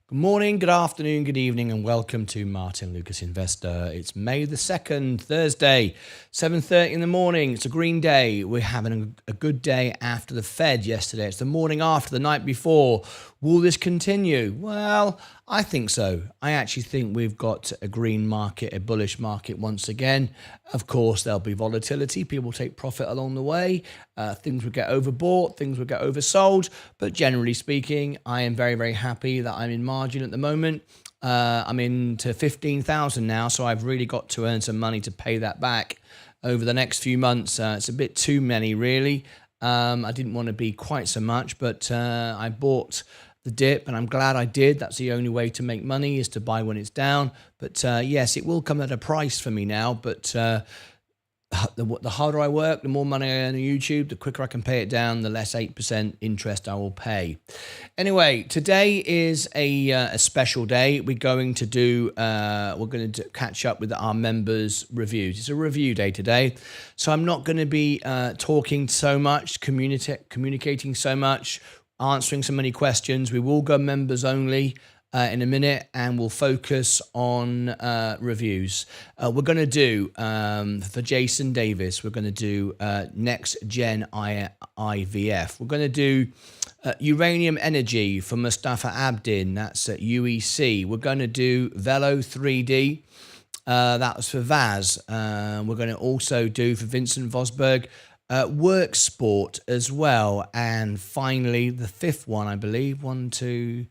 Good morning, good afternoon, good evening, and welcome to Martyn Lucas Investor. It's May the 2nd, Thursday, 7:30 in the morning. It's a green day. We're having a good day after the Fed yesterday. It's the morning after, the night before. Will this continue? Well, I think so. I actually think we've got a green market, a bullish market once again. Of course, there'll be volatility. People take profit along the way. Things will get overbought, things will get oversold. But generally speaking, I am very, very happy that I'm in margin at the moment. I'm into 15,000 now, so I've really got to earn some money to pay that back over the next few months. It's a bit too many, really. I didn't want to be quite so much, but I bought the dip, and I'm glad I did. That's the only way to make money, is to buy when it's down. But yes, it will come at a price for me now. But the harder I work, the more money I earn on YouTube, the quicker I can pay it down, the less 8% interest I will pay. Anyway, today is a special day. We're going to catch up with our members' reviews. It's a review day today, so I'm not going to be talking so much, communicating so much, answering so many questions. We will go members only in a minute, and we'll focus on reviews. We're going to do, for Jason Davis, we're going to do Next Gen IVF. We're going to do Uranium Energy for Mustafa Abdin. That's at UEC. We're going to do Velo 3D. That was for Vaz. We're going to also do, for Vincent Vosberg, Work Sport as well. And finally, the fifth one, I believe, 1, 2,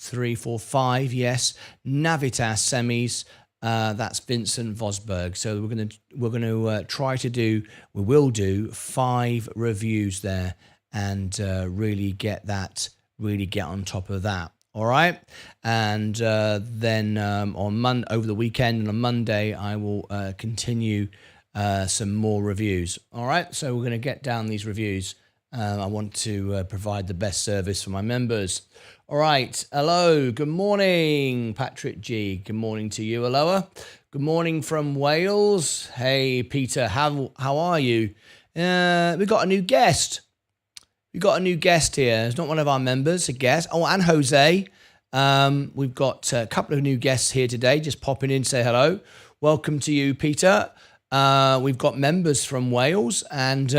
3, 4, 5. Yes, Navitas semis. That's Vincent Vosberg. So we're going to try to do. We will do 5 reviews there, and really get on top of that. All right, and then over the weekend and on Monday, I will continue some more reviews. All right, so we're going to get down these reviews. I want to provide the best service for my members. All right, hello, good morning, Patrick G. Good morning to you, Aloha. Good morning from Wales. Hey, Peter, how are you? We've got a new guest. We've got a new guest here. It's not one of our members, a guest. Oh, and Jose. We've got a couple of new guests here today, just popping in, say hello. Welcome to you, Peter. We've got members from Wales, and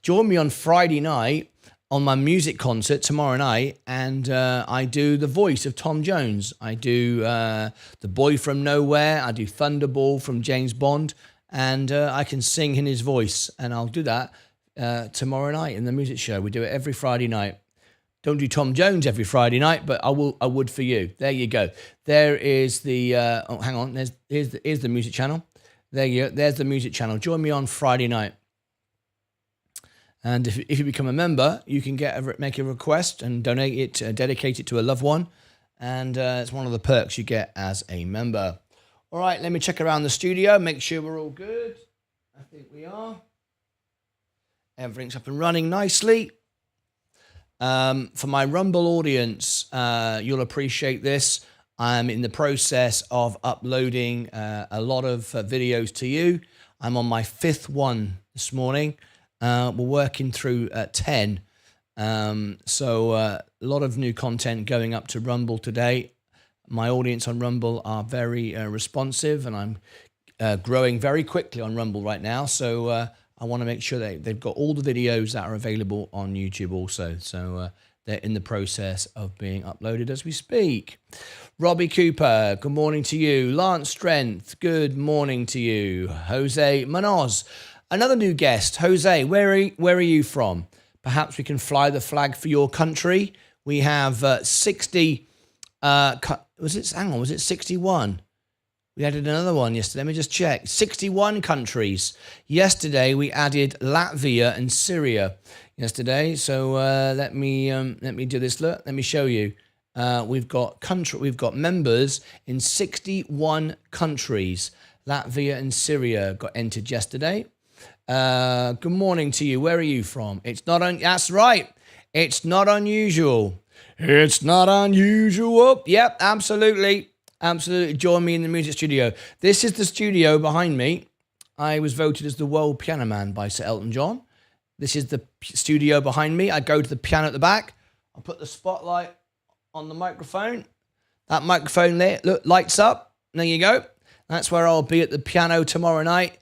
join me on Friday night on my music concert tomorrow night, and I do the voice of Tom Jones. I do The Boy From Nowhere. I do Thunderball from James Bond, and I can sing in his voice, and I'll do that tomorrow night in the music show. We do it every Friday night. Don't do Tom Jones every Friday night, but I would for you. There you go. There is the hang on. Here's the music channel. There you go. There's the music channel. Join me on Friday night. And if you become a member, you can make a request and donate it, dedicate it to a loved one. And it's one of the perks you get as a member. All right, let me check around the studio, make sure we're all good. I think we are. Everything's up and running nicely. For my Rumble audience, you'll appreciate this. I'm in the process of uploading a lot of videos to you. I'm on my 5th one this morning. We're working through 10. So a lot of new content going up to Rumble today. My audience on Rumble are very responsive, and I'm growing very quickly on Rumble right now. So I want to make sure they've got all the videos that are available on YouTube also. So they're in the process of being uploaded as we speak. Robbie Cooper, good morning to you. Lance Strength, good morning to you. Jose Manoz, another new guest. Jose, where are you from? Perhaps we can fly the flag for your country. We have 60. Was it 61? We added another one yesterday. Let me just check. 61 countries. Yesterday we added Latvia and Syria. Yesterday, so let me do this. Look, let me show you. We've got members in 61 countries. Latvia and Syria got entered yesterday. Good morning to you. Where are you from? That's right. It's not unusual. It's not unusual. Yep, absolutely. Absolutely. Join me in the music studio. This is the studio behind me. I was voted as the world piano man by Sir Elton John. This is the studio behind me. I go to the piano at the back. I put the spotlight on the microphone. That microphone lit, look, lights up. There you go. That's where I'll be at the piano tomorrow night,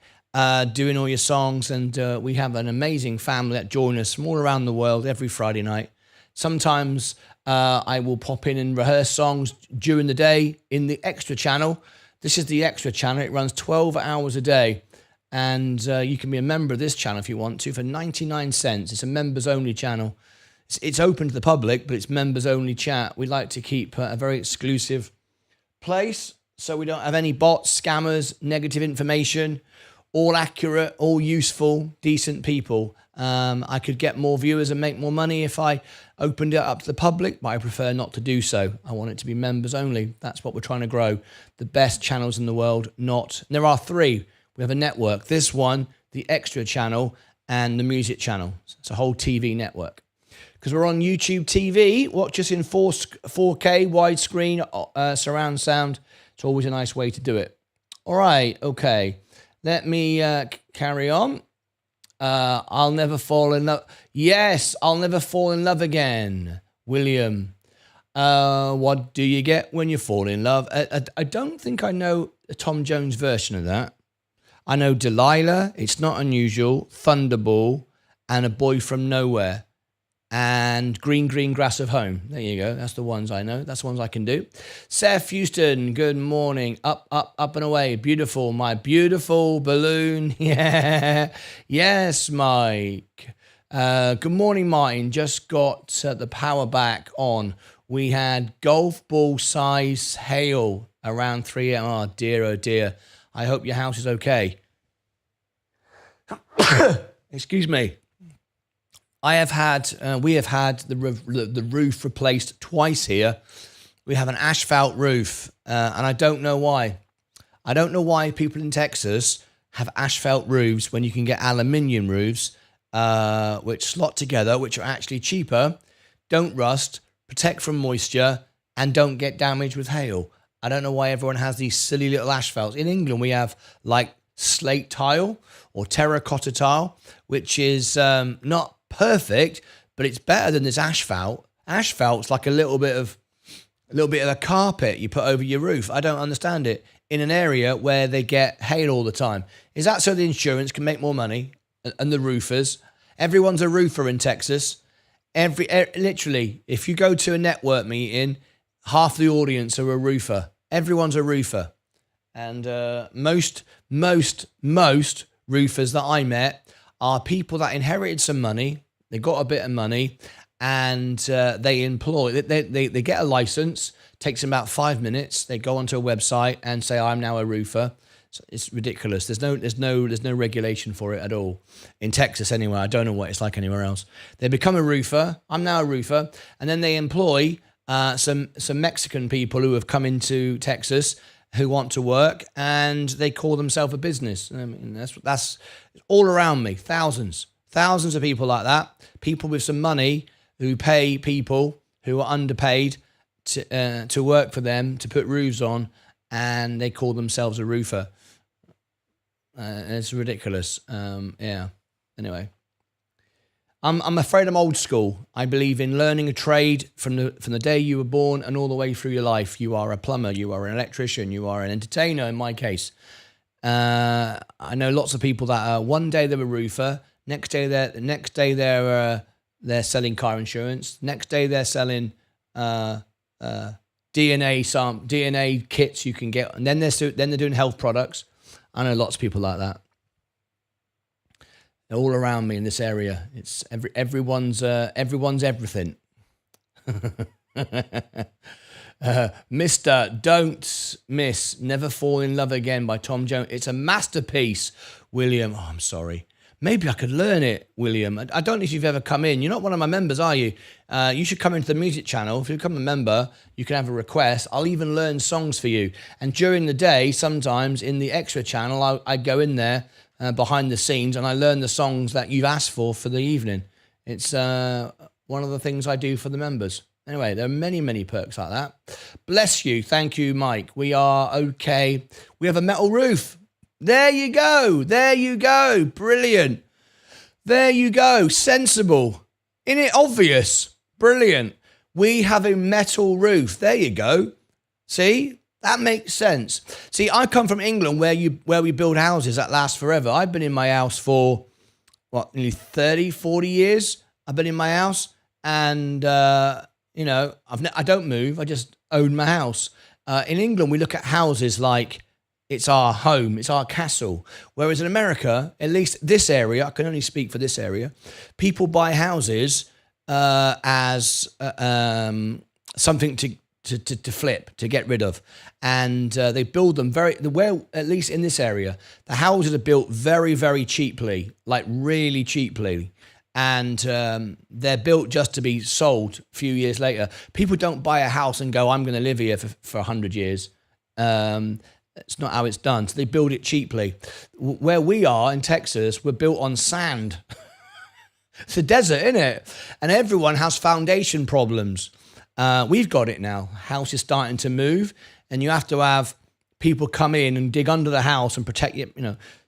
doing all your songs. And we have an amazing family that join us from all around the world every Friday night. Sometimes I will pop in and rehearse songs during the day in the extra channel. This is the extra channel. It runs 12 hours a day. And you can be a member of this channel if you want to for 99 cents. It's a members-only channel. It's open to the public, but it's members-only chat. We like to keep a very exclusive place so we don't have any bots, scammers, negative information, all accurate, all useful, decent people. I could get more viewers and make more money if I opened it up to the public, but I prefer not to do so. I want it to be members only. That's what we're trying to grow. The best channels in the world, not... There are 3. We have a network. This one, the extra channel, and the music channel. It's a whole TV network. Because we're on YouTube TV, watch us in 4K, widescreen, surround sound. It's always a nice way to do it. All right, okay. Let me carry on. I'll never fall in love. Yes, I'll never fall in love again. William. What do you get when you fall in love? I don't think I know a Tom Jones version of that. I know Delilah, It's Not Unusual, Thunderball, and A Boy From Nowhere. And Green Green Grass of Home. There you go. That's the ones I know. That's the ones I can do. Seth Houston, good morning. Up, up, up and away. Beautiful. My beautiful balloon. Yeah. Yes, Mike. Good morning, Martyn. Just got the power back on. We had golf ball size hail around 3 a.m. Oh, dear, oh, dear. I hope your house is okay. Excuse me. We have had the roof replaced twice here. We have an asphalt roof, and I don't know why. I don't know why people in Texas have asphalt roofs when you can get aluminium roofs, which slot together, which are actually cheaper, don't rust, protect from moisture, and don't get damaged with hail. I don't know why everyone has these silly little asphalts. In England, we have like slate tile or terracotta tile, which is not perfect, but it's better than this asphalt. Asphalt's like a little bit of a carpet you put over your roof. I don't understand it. In an area where they get hail all the time. Is that so the insurance can make more money and the roofers? Everyone's a roofer in Texas. Literally, if you go to a network meeting, half the audience are a roofer. Everyone's a roofer. And most roofers that I met are people that inherited some money, they got a bit of money, and they get a license, takes them about 5 minutes, they go onto a website and say, I'm now a roofer. So it's ridiculous. There's no regulation for it at all. In Texas anyway, I don't know what it's like anywhere else. They become a roofer, I'm now a roofer, and then they employ some Mexican people who have come into Texas who want to work, and they call themselves a business. I mean, that's all around me. Thousands of people like that. People with some money who pay people who are underpaid to work for them to put roofs on, and they call themselves a roofer. It's ridiculous. Yeah. Anyway. I'm afraid I'm old school. I believe in learning a trade from the day you were born and all the way through your life. You are a plumber, you are an electrician, you are an entertainer in my case. I know lots of people that one day they're a roofer, next day they're selling car insurance, next day they're selling DNA kits you can get, and then they're doing health products. I know lots of people like that. All around me in this area. It's everyone's everything. Mr. Don't Miss Never Fall in Love Again by Tom Jones. It's a masterpiece, William. Oh, I'm sorry. Maybe I could learn it, William. I don't know if you've ever come in. You're not one of my members, are you? You should come into the music channel. If you become a member, you can have a request. I'll even learn songs for you. And during the day, sometimes in the extra channel, I go in there behind the scenes, and I learn the songs that you've asked for the evening. It's one of the things I do for the members. Anyway, there are many, many perks like that. Bless you. Thank you, Mike. We are okay. We have a metal roof. There you go. There you go. Brilliant. There you go. Sensible. Isn't it obvious? Brilliant. We have a metal roof. There you go. See, that makes sense. See, I come from England where we build houses that last forever. I've been in my house for, nearly 30, 40 years. I've been in my house, and, I don't move. I just own my house. In England, we look at houses like it's our home, it's our castle. Whereas in America, at least this area, I can only speak for this area, people buy houses as something to flip, to get rid of. And they build them at least in this area, the houses are built very, very cheaply, like really cheaply. And they're built just to be sold a few years later. People don't buy a house and go, I'm going to live here for 100 years. It's not how it's done. So they build it cheaply. Where we are in Texas, we're built on sand. It's a desert, isn't it? And everyone has foundation problems. We've got it now. House is starting to move, and you have to have people come in and dig under the house and protect it,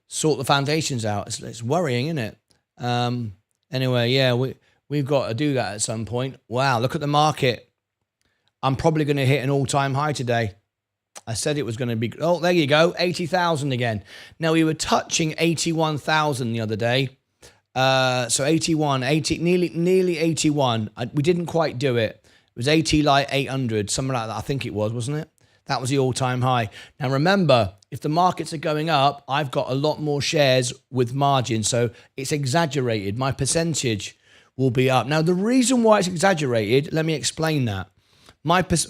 sort the foundations out. It's worrying, isn't it? Anyway, yeah, we've got to do that at some point. Wow, look at the market. I'm probably going to hit an all-time high today. I said it was going to be, oh, there you go, 80,000 again. Now, we were touching 81,000 the other day. So 81, nearly 81. We didn't quite do it. It was 80 like 800, something like that. I think it was, wasn't it? That was the all-time high. Now, remember, if the markets are going up, I've got a lot more shares with margin. So it's exaggerated. My percentage will be up. Now, the reason why it's exaggerated, let me explain that. My profits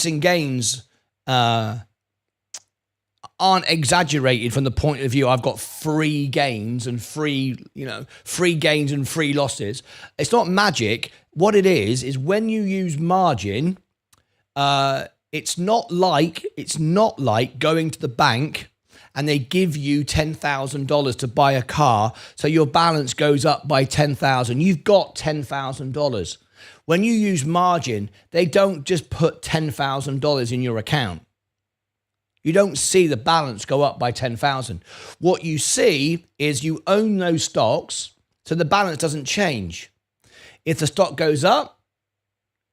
and gains aren't exaggerated from the point of view I've got free gains and free gains and free losses. It's not magic. What it is when you use margin, it's not like going to the bank and they give you $10,000 to buy a car, so your balance goes up by $10,000. You've got $10,000. When you use margin, they don't just put $10,000 in your account. You don't see the balance go up by 10,000. What you see is you own those stocks, so the balance doesn't change. If the stock goes up,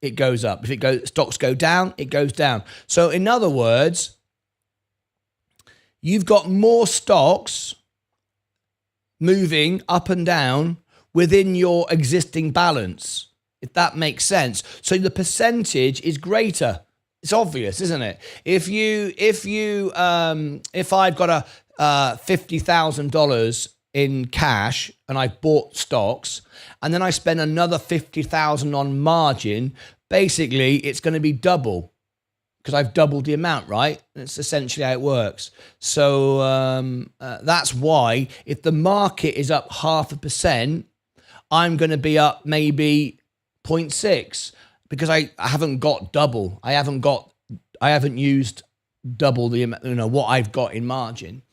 it goes up. If stocks go down, it goes down. So in other words, you've got more stocks moving up and down within your existing balance, if that makes sense. So the percentage is greater. It's obvious, isn't it? If I've got $50,000 in cash and I bought stocks, and then I spend another $50,000 on margin, basically it's going to be double because I've doubled the amount, right? That's essentially how it works. So that's why if the market is up 0.5%, I'm going to be up maybe 0.6. Because I haven't got double. I haven't used double the what I've got in margin.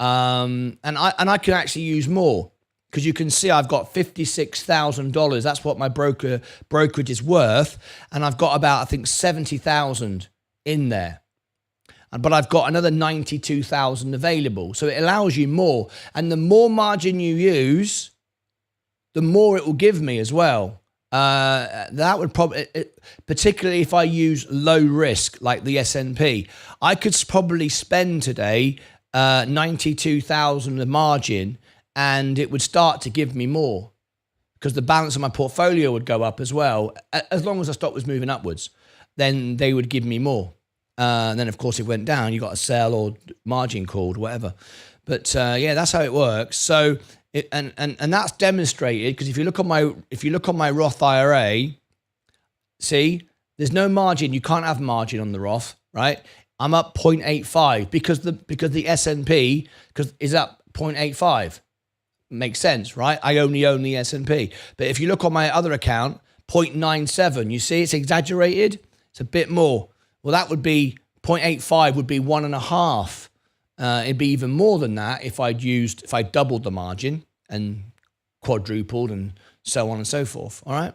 And I can actually use more, because you can see I've got $56,000. That's what my brokerage is worth, and I've got about, I think, 70,000 in there. But I've got another 92,000 available. So it allows you more, and the more margin you use, the more it will give me as well. That would probably, particularly if I use low risk like the S&P, I could probably spend today 92,000 of margin, and it would start to give me more because the balance of my portfolio would go up as well. As long as the stock was moving upwards, then they would give me more. And then of course it went down, you got to sell or margin called, whatever. But yeah, that's how it works. So. And that's demonstrated because if you look on my Roth IRA, see, there's no margin. You can't have margin on the Roth, right? I'm up 0.85 because the S&P is up 0.85. Makes sense, right? I only own the S&P. But if you look on my other account, 0.97. You see, it's exaggerated. It's a bit more. Well, that would be 0.85 would be 1.5. It'd be even more than that if I doubled the margin and quadrupled and so on and so forth. All right,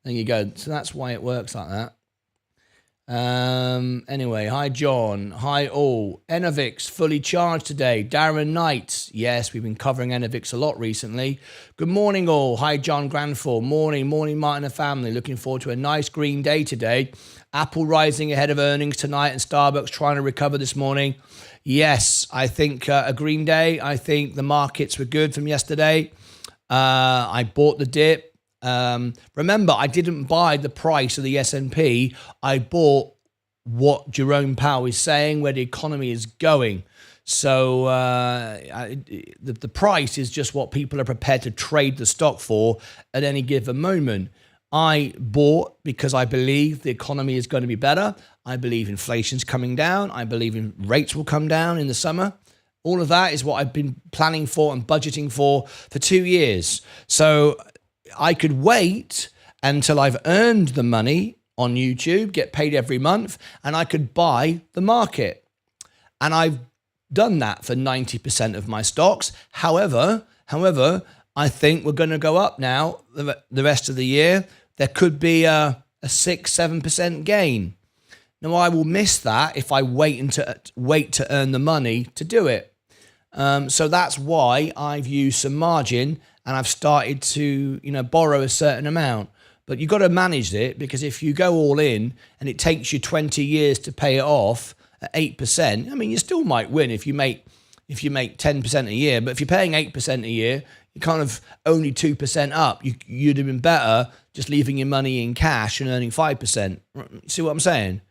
there you go. So that's why it works like that. Anyway, hi John, hi all. Enovix fully charged today. Darren Knight, yes, we've been covering Enovix a lot recently. Good morning all. Hi John Granfall, morning Martin and family. Looking forward to a nice green day today. Apple rising ahead of earnings tonight and Starbucks trying to recover this morning. Yes, I think a green day. I think the markets were good from yesterday. I bought the dip. Remember, I didn't buy the price of the S&P. I bought what Jerome Powell is saying, where the economy is going. So the price is just what people are prepared to trade the stock for at any given moment. I bought because I believe the economy is going to be better. I believe inflation's coming down. I believe rates will come down in the summer. All of that is what I've been planning for and budgeting for 2 years. So I could wait until I've earned the money on YouTube, get paid every month, and I could buy the market. And I've done that for 90% of my stocks. However, I think we're going to go up now the rest of the year. There could be a 6-7% gain. Now, I will miss that if I wait to earn the money to do it. So that's why I've used some margin and I've started to, borrow a certain amount. But you've got to manage it, because if you go all in and it takes you 20 years to pay it off at 8%, I mean, you still might win if you make 10% a year. But if you're paying 8% a year, you're kind of only 2% up. You'd have been better just leaving your money in cash and earning 5%. See what I'm saying?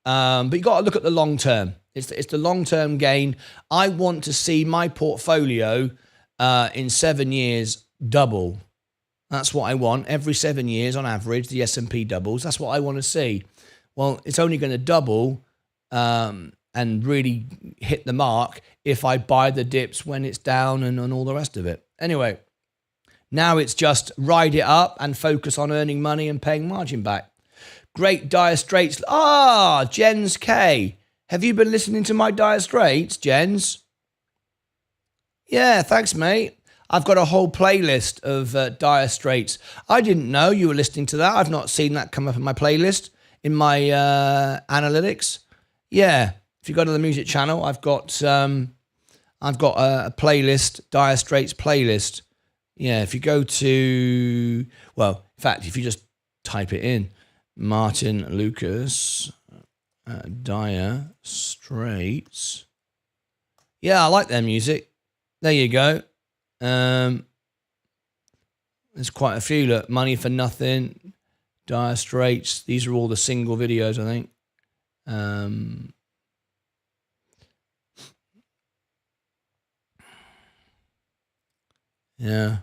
But you've got to look at the long term. It's the long-term gain. I want to see my portfolio in 7 years double. That's what I want. Every 7 years, on average, the S&P doubles. That's what I want to see. Well, it's only going to double and really hit the mark if I buy the dips when it's down and all the rest of it. Anyway, now it's just ride it up and focus on earning money and paying margin back. Great Dire Straits. Jens K. Have you been listening to my Dire Straits, Jens? Yeah, thanks, mate. I've got a whole playlist of Dire Straits. I didn't know you were listening to that. I've not seen that come up in my playlist, in my analytics. Yeah, if you go to the music channel, I've got a playlist, Dire Straits playlist. Yeah, if you go to, in fact, if you just type it in, Martyn Lucas, Dire Straits. Yeah, I like their music. There you go. There's quite a few. Look, Money for Nothing, Dire Straits. These are all the single videos, I think. Yeah.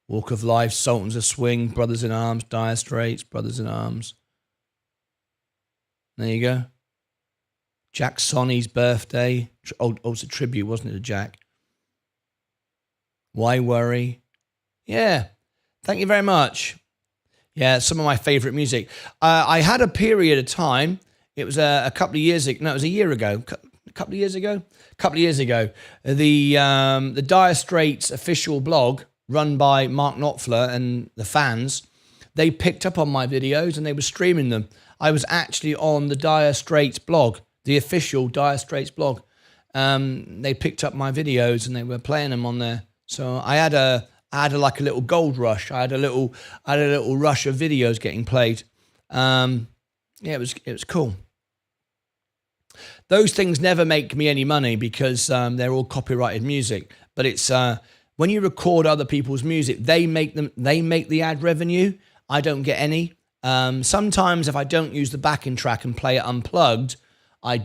Walk of Life, Sultans of Swing, Brothers in Arms, Dire Straits, Brothers in Arms. There you go. Jack Sonny's birthday. It's a tribute, wasn't it, to Jack? Why Worry? Yeah. Thank you very much. Yeah, some of my favorite music. I had a period of time. It was a couple of years ago. No, it was a year ago. A couple of years ago. The Dire Straits official blog, run by Mark Knopfler and the fans, they picked up on my videos and they were streaming them. I was actually on the Dire Straits blog, the official Dire Straits blog. They picked up my videos and they were playing them on there. So I had like a little gold rush. I had a little rush of videos getting played. It was cool. Those things never make me any money because they're all copyrighted music. But it's when you record other people's music, they make the ad revenue. I don't get any. Sometimes if I don't use the backing track and play it unplugged, I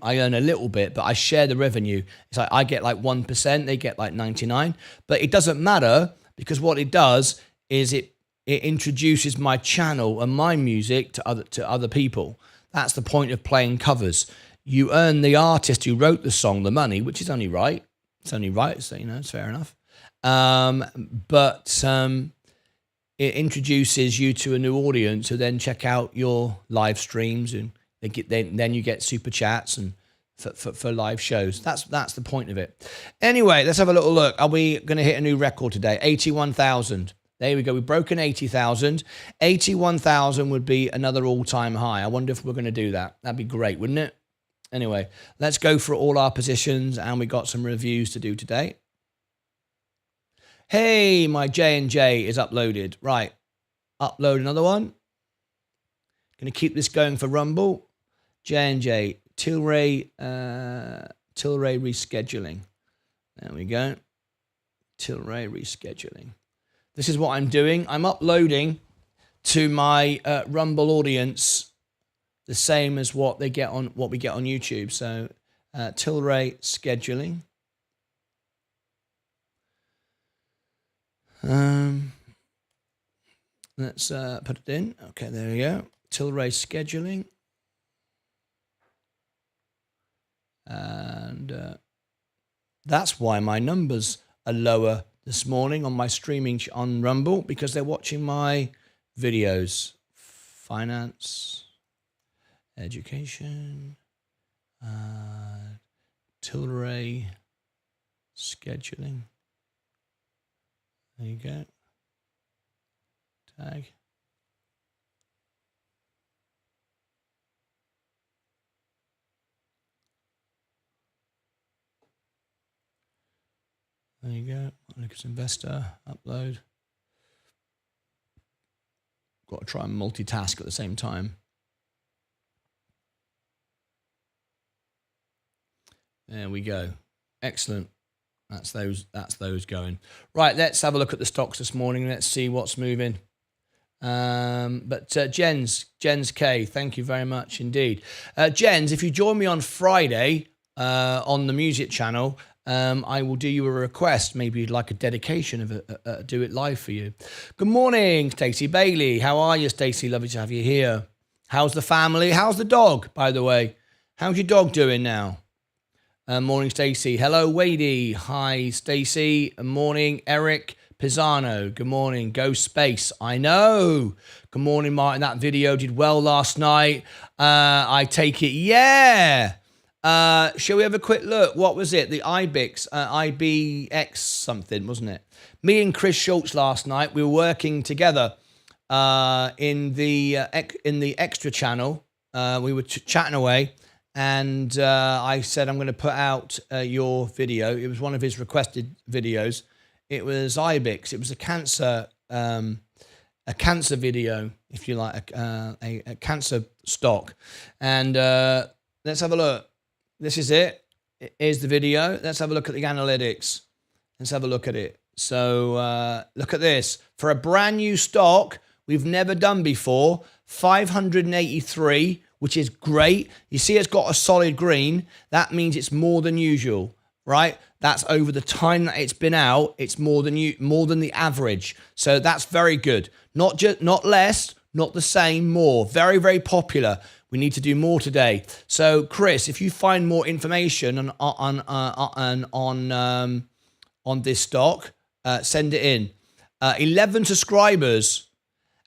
earn a little bit, but I share the revenue. It's like I get like 1%, they get like 99%. But it doesn't matter, because what it does is it introduces my channel and my music to other people. That's the point of playing covers. You earn the artist who wrote the song the money, which is only right. It's only right, so it's fair enough. But it introduces you to a new audience who then check out your live streams, and then you get super chats and for live shows. That's the point of it. Anyway, let's have a little look. Are we going to hit a new record today? 81,000. There we go. We've broken 80,000. 81,000 would be another all-time high. I wonder if we're going to do that. That'd be great, wouldn't it? Anyway, let's go for all our positions, and we got some reviews to do today. Hey, my J&J is uploaded. Right. Upload another one. Going to keep this going for Rumble. J&J, Tillray rescheduling. There we go. Tillray rescheduling. This is what I'm doing. I'm uploading to my Rumble audience the same as what we get on YouTube. So Tillray scheduling. Let's put it in. Okay, there we go. Tillray scheduling. And that's why my numbers are lower this morning on my streaming on Rumble, because they're watching my videos. Finance, education, Tillray scheduling. There you go. Tag. There you go. Lucas Investor, upload. Got to try and multitask at the same time. There we go. Excellent. That's those going. Right, let's have a look at the stocks this morning. Let's see what's moving. Jens K, thank you very much indeed. Jens, if you join me on Friday on the music channel, I will do you a request. Maybe you'd like a dedication of do it live for you. Good morning, Stacey Bailey. How are you, Stacey? Lovely to have you here. How's the family? How's the dog, by the way? How's your dog doing now? Morning, Stacey. Hello, Wadey. Hi, Stacey. Morning, Eric Pisano. Good morning. Go Space. I know. Good morning, Martin. That video did well last night. I take it. Yeah. Shall we have a quick look? What was it? The IBX something, wasn't it? Me and Chris Schultz last night, we were working together in the extra channel. We were chatting away, and I said, I'm going to put out your video. It was one of his requested videos. It was IBIX. It was a cancer video, if you like, a cancer stock. And let's have a look. This is it. Here's the video. Let's have a look at the analytics. Let's have a look at it. So look at this. For a brand new stock we've never done before, 583, which is great. You see it's got a solid green. That means it's more than usual, right? That's over the time that it's been out. It's more than the average. So that's very good. Not less, not the same, more. Very, very popular. We need to do more today. So, Chris, if you find more information on this stock, send it in. 11 subscribers,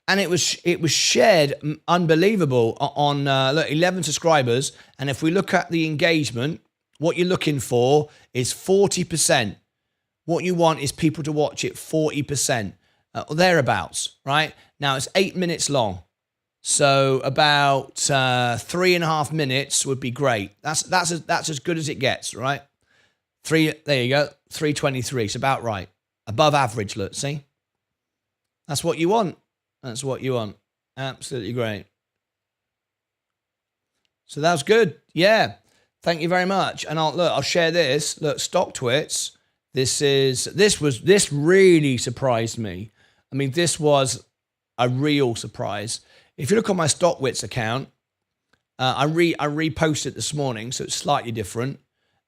and it was shared, unbelievable. On look, 11 subscribers, and if we look at the engagement, what you're looking for is 40%. What you want is people to watch it 40%, or thereabouts. Right now, it's 8 minutes long. So about 3.5 minutes would be great. That's as good as it gets, right? There you go, 323. It's about right, above average. Look, see, that's what you want. That's what you want. Absolutely great. So that's good. Yeah, thank you very much. And I'll share this. Look, Stock Twits. This really surprised me. I mean, this was a real surprise. If you look on my StockWits account, I reposted it this morning, so it's slightly different.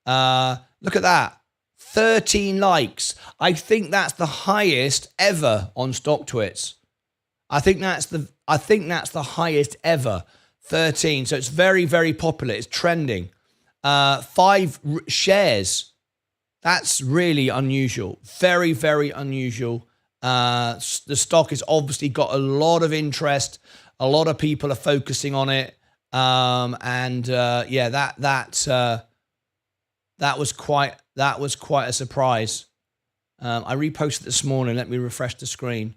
Look at that, 13 likes. I think that's the highest ever on StockTwits. I think that's the highest ever, 13. So it's very, very popular. It's trending. 5 shares. That's really unusual. Very, very unusual. The stock has obviously got a lot of interest. A lot of people are focusing on it, yeah, that was quite a surprise. I reposted this morning. Let me refresh the screen.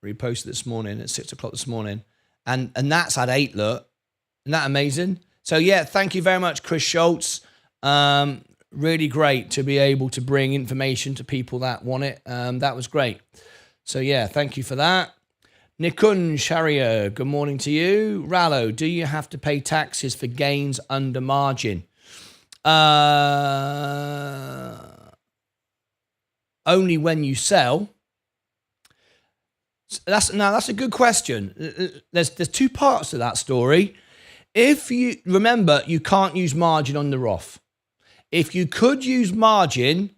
Reposted this morning at 6 o'clock this morning. And that's at 8, look. Isn't that amazing? So yeah, thank you very much, Chris Schultz. Really great to be able to bring information to people that want it. That was great. So yeah, thank you for that. Nikun Sharia, good morning to you. Rallo, do you have to pay taxes for gains under margin? Only when you sell. That's a good question. There's two parts to that story. If you remember, you can't use margin on the Roth. If you could use margin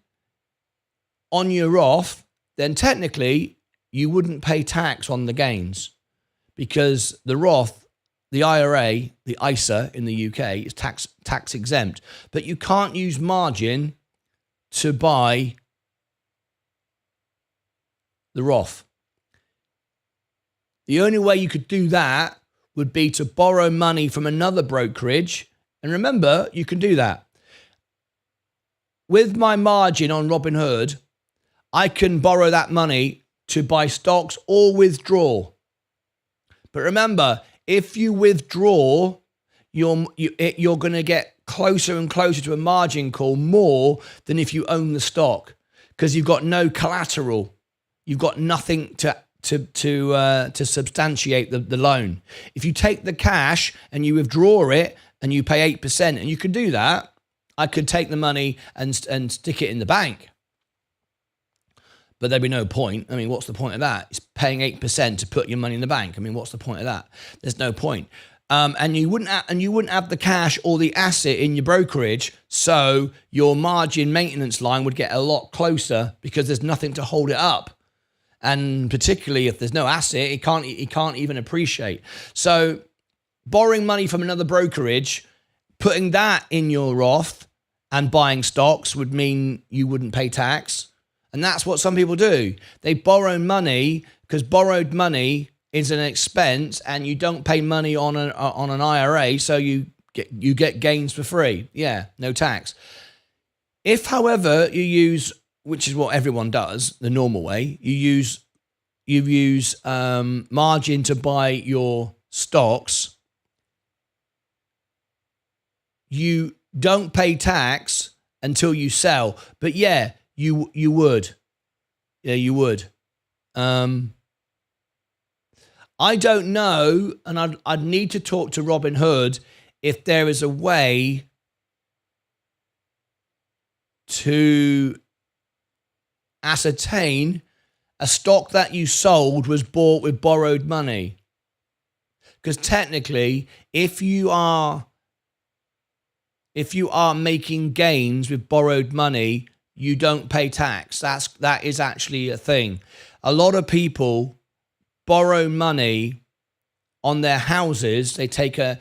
on your Roth, then technically you wouldn't pay tax on the gains, because the Roth, the IRA, the ISA in the UK is tax exempt. But you can't use margin to buy the Roth. The only way you could do that would be to borrow money from another brokerage. And remember, you can do that. With my margin on Robinhood, I can borrow that money to buy stocks or withdraw. But remember, if you withdraw, you're going to get closer and closer to a margin call more than if you own the stock, because you've got no collateral. You've got nothing to substantiate the loan. If you take the cash and you withdraw it and you pay 8%, and you can do that, I could take the money and stick it in the bank. But there'd be no point. I mean, what's the point of that? It's paying 8% to put your money in the bank. I mean, what's the point of that? There's no point. And you wouldn't have the cash or the asset in your brokerage, so your margin maintenance line would get a lot closer because there's nothing to hold it up. And particularly if there's no asset, it can't even appreciate. So borrowing money from another brokerage, putting that in your Roth and buying stocks would mean you wouldn't pay tax. And that's what some people do. They borrow money because borrowed money is an expense, and you don't pay money on an IRA, so you get gains for free. Yeah, no tax. If, however, you use, which is what everyone does, the normal way, you use margin to buy your stocks, you don't pay tax until you sell. But yeah, you would. Yeah, you would. I don't know, and I'd need to talk to Robinhood if there is a way to ascertain a stock that you sold was bought with borrowed money. Because technically, if you are making gains with borrowed money, you don't pay tax. That is actually a thing. A lot of people borrow money on their houses. They take their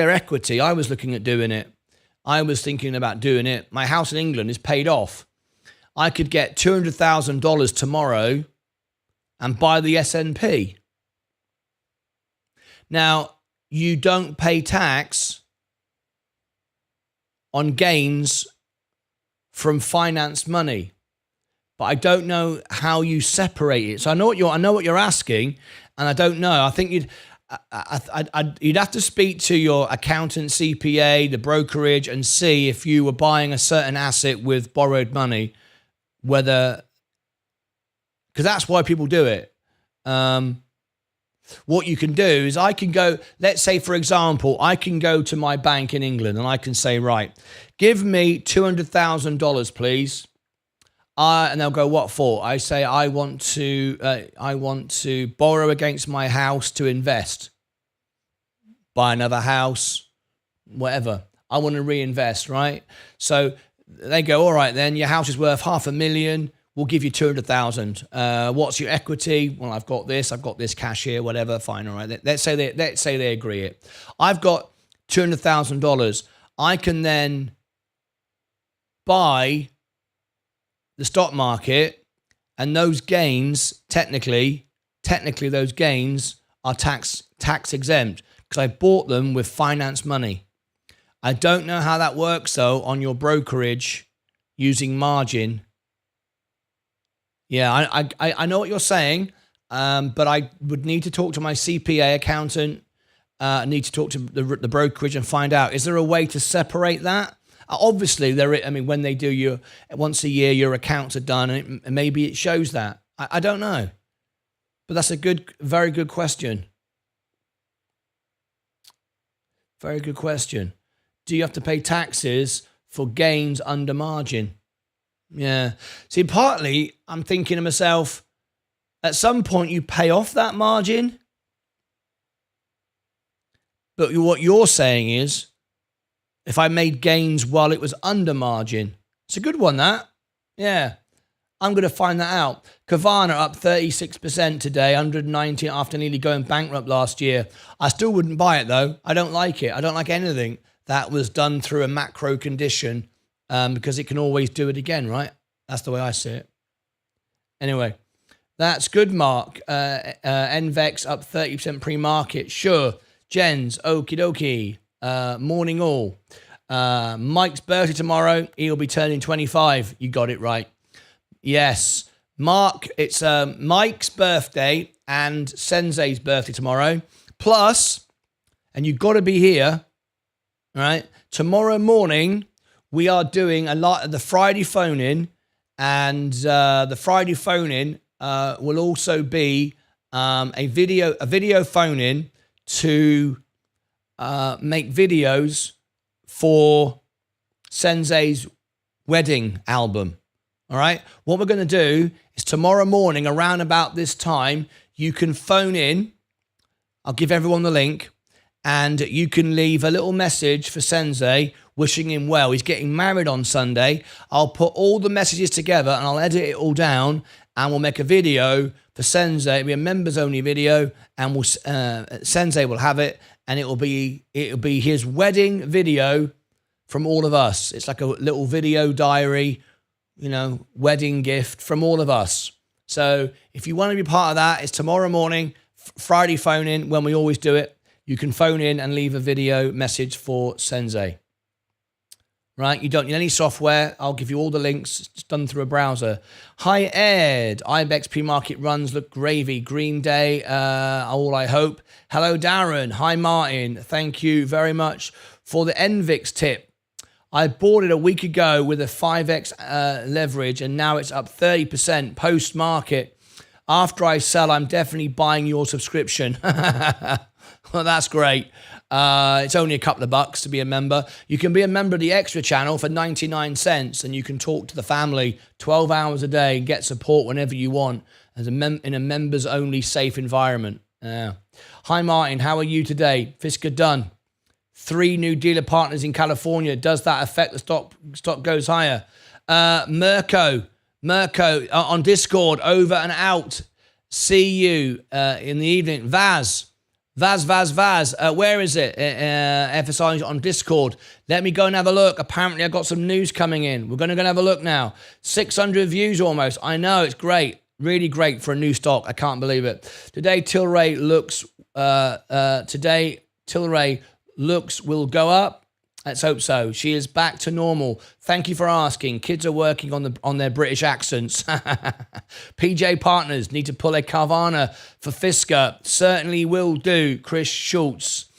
equity. I was looking at doing it. I was thinking about doing it. My house in England is paid off. I could get $200,000 tomorrow and buy the S&P. Now, you don't pay tax on gains from financed money, but I don't know how you separate it. So I know what you're asking, and I don't know. I think you'd have to speak to your accountant, CPA, the brokerage, and see if you were buying a certain asset with borrowed money, because that's why people do it. What you can do is I can go, let's say, for example, I can go to my bank in England and I can say, right, give me $200,000, please. And they'll go, what for? I say, I want to borrow against my house to invest, buy another house, whatever. I want to reinvest, right? So they go, all right, then your house is worth $500,000. We'll give you 200,000. What's your equity? Well, I've got this cash here, whatever. Fine, all right. Let's say they agree it. I've got $200,000. I can then buy the stock market, and those gains, technically those gains are tax exempt because I bought them with finance money. I don't know how that works though on your brokerage using margin. Yeah, I know what you're saying, but I would need to talk to my CPA accountant. I need to talk to the brokerage and find out, is there a way to separate that? Obviously, when they do once a year, your accounts are done, and maybe it shows that. I don't know. But that's very good question. Very good question. Do you have to pay taxes for gains under margin? Yeah. See, partly I'm thinking to myself, at some point you pay off that margin. But what you're saying is, if I made gains while it was under margin, it's a good one, that. Yeah. I'm going to find that out. Kavana up 36% today, 190 after nearly going bankrupt last year. I still wouldn't buy it, though. I don't like it. I don't like anything that was done through a macro condition, because it can always do it again, right? That's the way I see it. Anyway, that's good, Mark. NVEX up 30% pre-market. Sure. Jens, okie dokie. Morning all. Mike's birthday tomorrow. He'll be turning 25. You got it right. Yes. Mark, it's Mike's birthday and Sensei's birthday tomorrow. Plus, and you've got to be here, right? Tomorrow morning, we are doing a lot of the Friday phone-in, and the Friday phone-in will also be a video phone-in to make videos for Sensei's wedding album. All right. What we're going to do is tomorrow morning, around about this time, you can phone in. I'll give everyone the link, and you can leave a little message for Sensei wishing him well. He's getting married on Sunday. I'll put all the messages together and I'll edit it all down, and we'll make a video for Sensei. It'll be a members only video, and Sensei will have it, and it'll be his wedding video from all of us. It's like a little video diary, wedding gift from all of us. So if you want to be part of that, it's tomorrow morning, Friday phone in, when we always do it. You can phone in and leave a video message for Sensei. Right? You don't need any software. I'll give you all the links. It's done through a browser. Hi, Ed. IBEX pre-market runs look gravy. Green day, all I hope. Hello, Darren. Hi, Martin. Thank you very much for the NVIX tip. I bought it a week ago with a 5x leverage, and now it's up 30% post-market. After I sell, I'm definitely buying your subscription. Well, that's great. It's only a couple of bucks to be a member. You can be a member of the extra channel for 99 cents, and you can talk to the family 12 hours a day and get support whenever you want as in a members-only safe environment. Hi, Martin. How are you today? Fisker done. 3 new dealer partners in California. Does that affect the stock goes higher? Mirko on Discord, over and out. See you in the evening. Vaz. Where is it? FSI on Discord. Let me go and have a look. Apparently, I've got some news coming in. We're going to go and have a look now. 600 views almost. I know, it's great. Really great for a new stock. I can't believe it. Today, Tillray looks will go up. Let's hope so. She is back to normal. Thank you for asking. Kids are working on their British accents. PJ Partners need to pull a Carvana for Fisker. Certainly will do. Chris Schultz.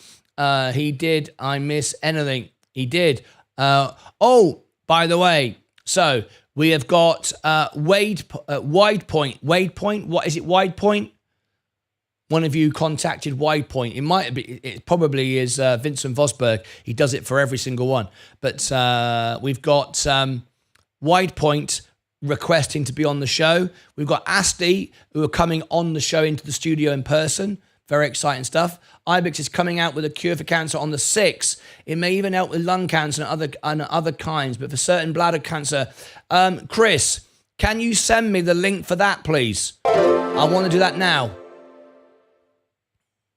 He did. I miss anything. He did. By the way, so we have got WidePoint. WidePoint. What is it? WidePoint. One of you contacted WidePoint. It probably is Vincent Vosberg. He does it for every single one. But we've got WidePoint requesting to be on the show. We've got Asti, who are coming on the show into the studio in person. Very exciting stuff. IBEX is coming out with a cure for cancer on the 6th. It may even help with lung cancer and other kinds, but for certain bladder cancer. Chris, can you send me the link for that, please? I want to do that now.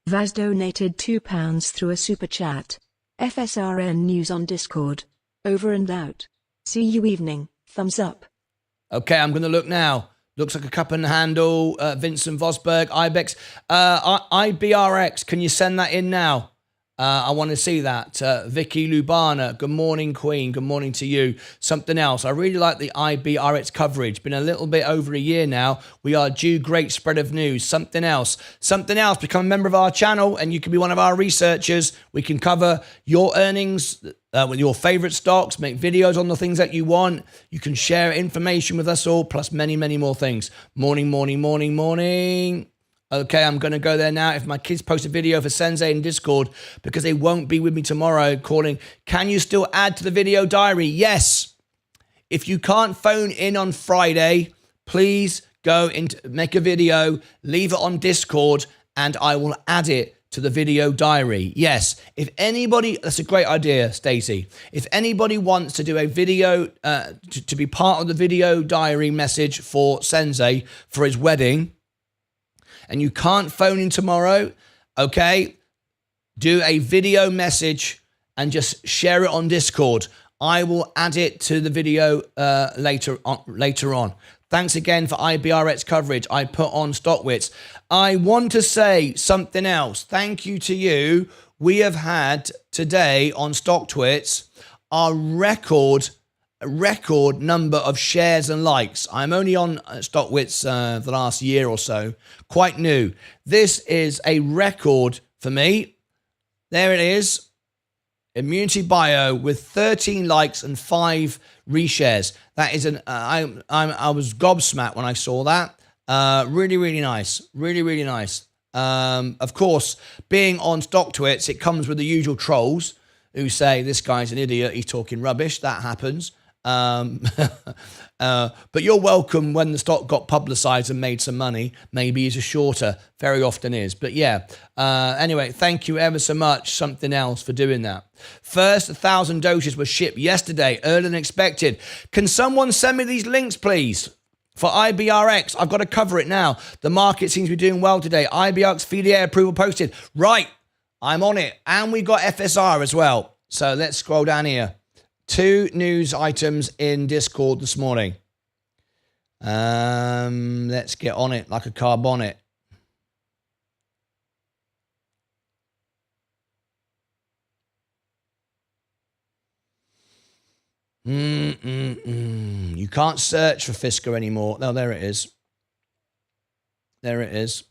Vaz donated £2 through a super chat. FSRN News on Discord. Over and out. See you evening. Thumbs up. Okay, I'm going to look now. Looks like a cup and handle. Vincent Vosberg, IBEX. IBRX, can you send that in now? I want to see that. Vicky Lubana, good morning, Queen. Good morning to you. Something else. I really like the IBRX coverage. Been a little bit over a year now. We are due great spread of news. Something else. Something else. Become a member of our channel and you can be one of our researchers. We can cover your earnings with your favorite stocks, make videos on the things that you want. You can share information with us all, plus many, many more things. Morning, morning, morning, morning. Okay, I'm going to go there now. If my kids post a video for Sensei in Discord, because they won't be with me tomorrow, calling, can you still add to the video diary? Yes. If you can't phone in on Friday, please go and make a video, leave it on Discord, and I will add it to the video diary. Yes. If anybody, that's a great idea, Stacey. If anybody wants to do a video, to be part of the video diary message for Sensei for his wedding, and you can't phone in tomorrow, okay, do a video message and just share it on Discord. I will add it to the video later on. Thanks again for IBRX coverage. I put on StockWits. I want to say something else. Thank you to you. We have had today on StockTwits our record number of shares and likes. I'm only on StockWits the last year or so, quite new. This is a record for me. There it is. ImmunityBio with 13 likes and 5 reshares. That is I was gobsmacked when I saw that. Really, really nice. Really, really nice. Of course, being on StockTwits, it comes with the usual trolls who say, this guy's an idiot, he's talking rubbish. That happens. But you're welcome when the stock got publicized and made some money. Maybe he's a shorter, very often is. But yeah, anyway, thank you ever so much, something else, for doing that. First 1,000 doses were shipped yesterday, earlier than expected. Can someone send me these links, please? For IBRX, I've got to cover it now. The market seems to be doing well today. IBRX FDA approval posted. Right, I'm on it. And we got FSR as well. So let's scroll down here. 2 news items in Discord this morning. Let's get on it like a car bonnet. You can't search for Fisker anymore. No, there it is. There it is.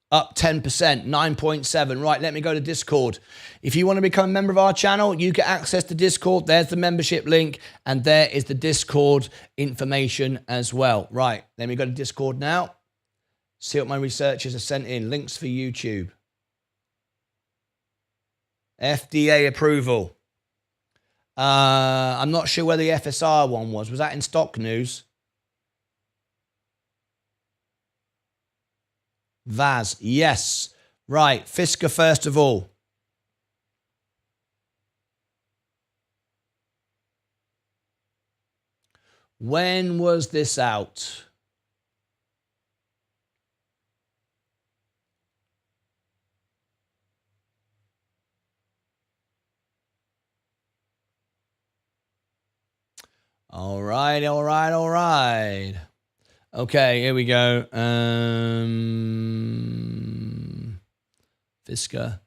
Up 10%, 9.7. Right, let me go to Discord. If you want to become a member of our channel, you get access to Discord. There's the membership link, and there is the Discord information as well. Right, let me go to Discord now. See what my researchers have sent in. Links for YouTube. FDA approval. I'm not sure where the FSR one was. Was that in stock news? Vaz, yes. Right, Fisker first of all. When was this out? All right. Okay, here we go. Fisker.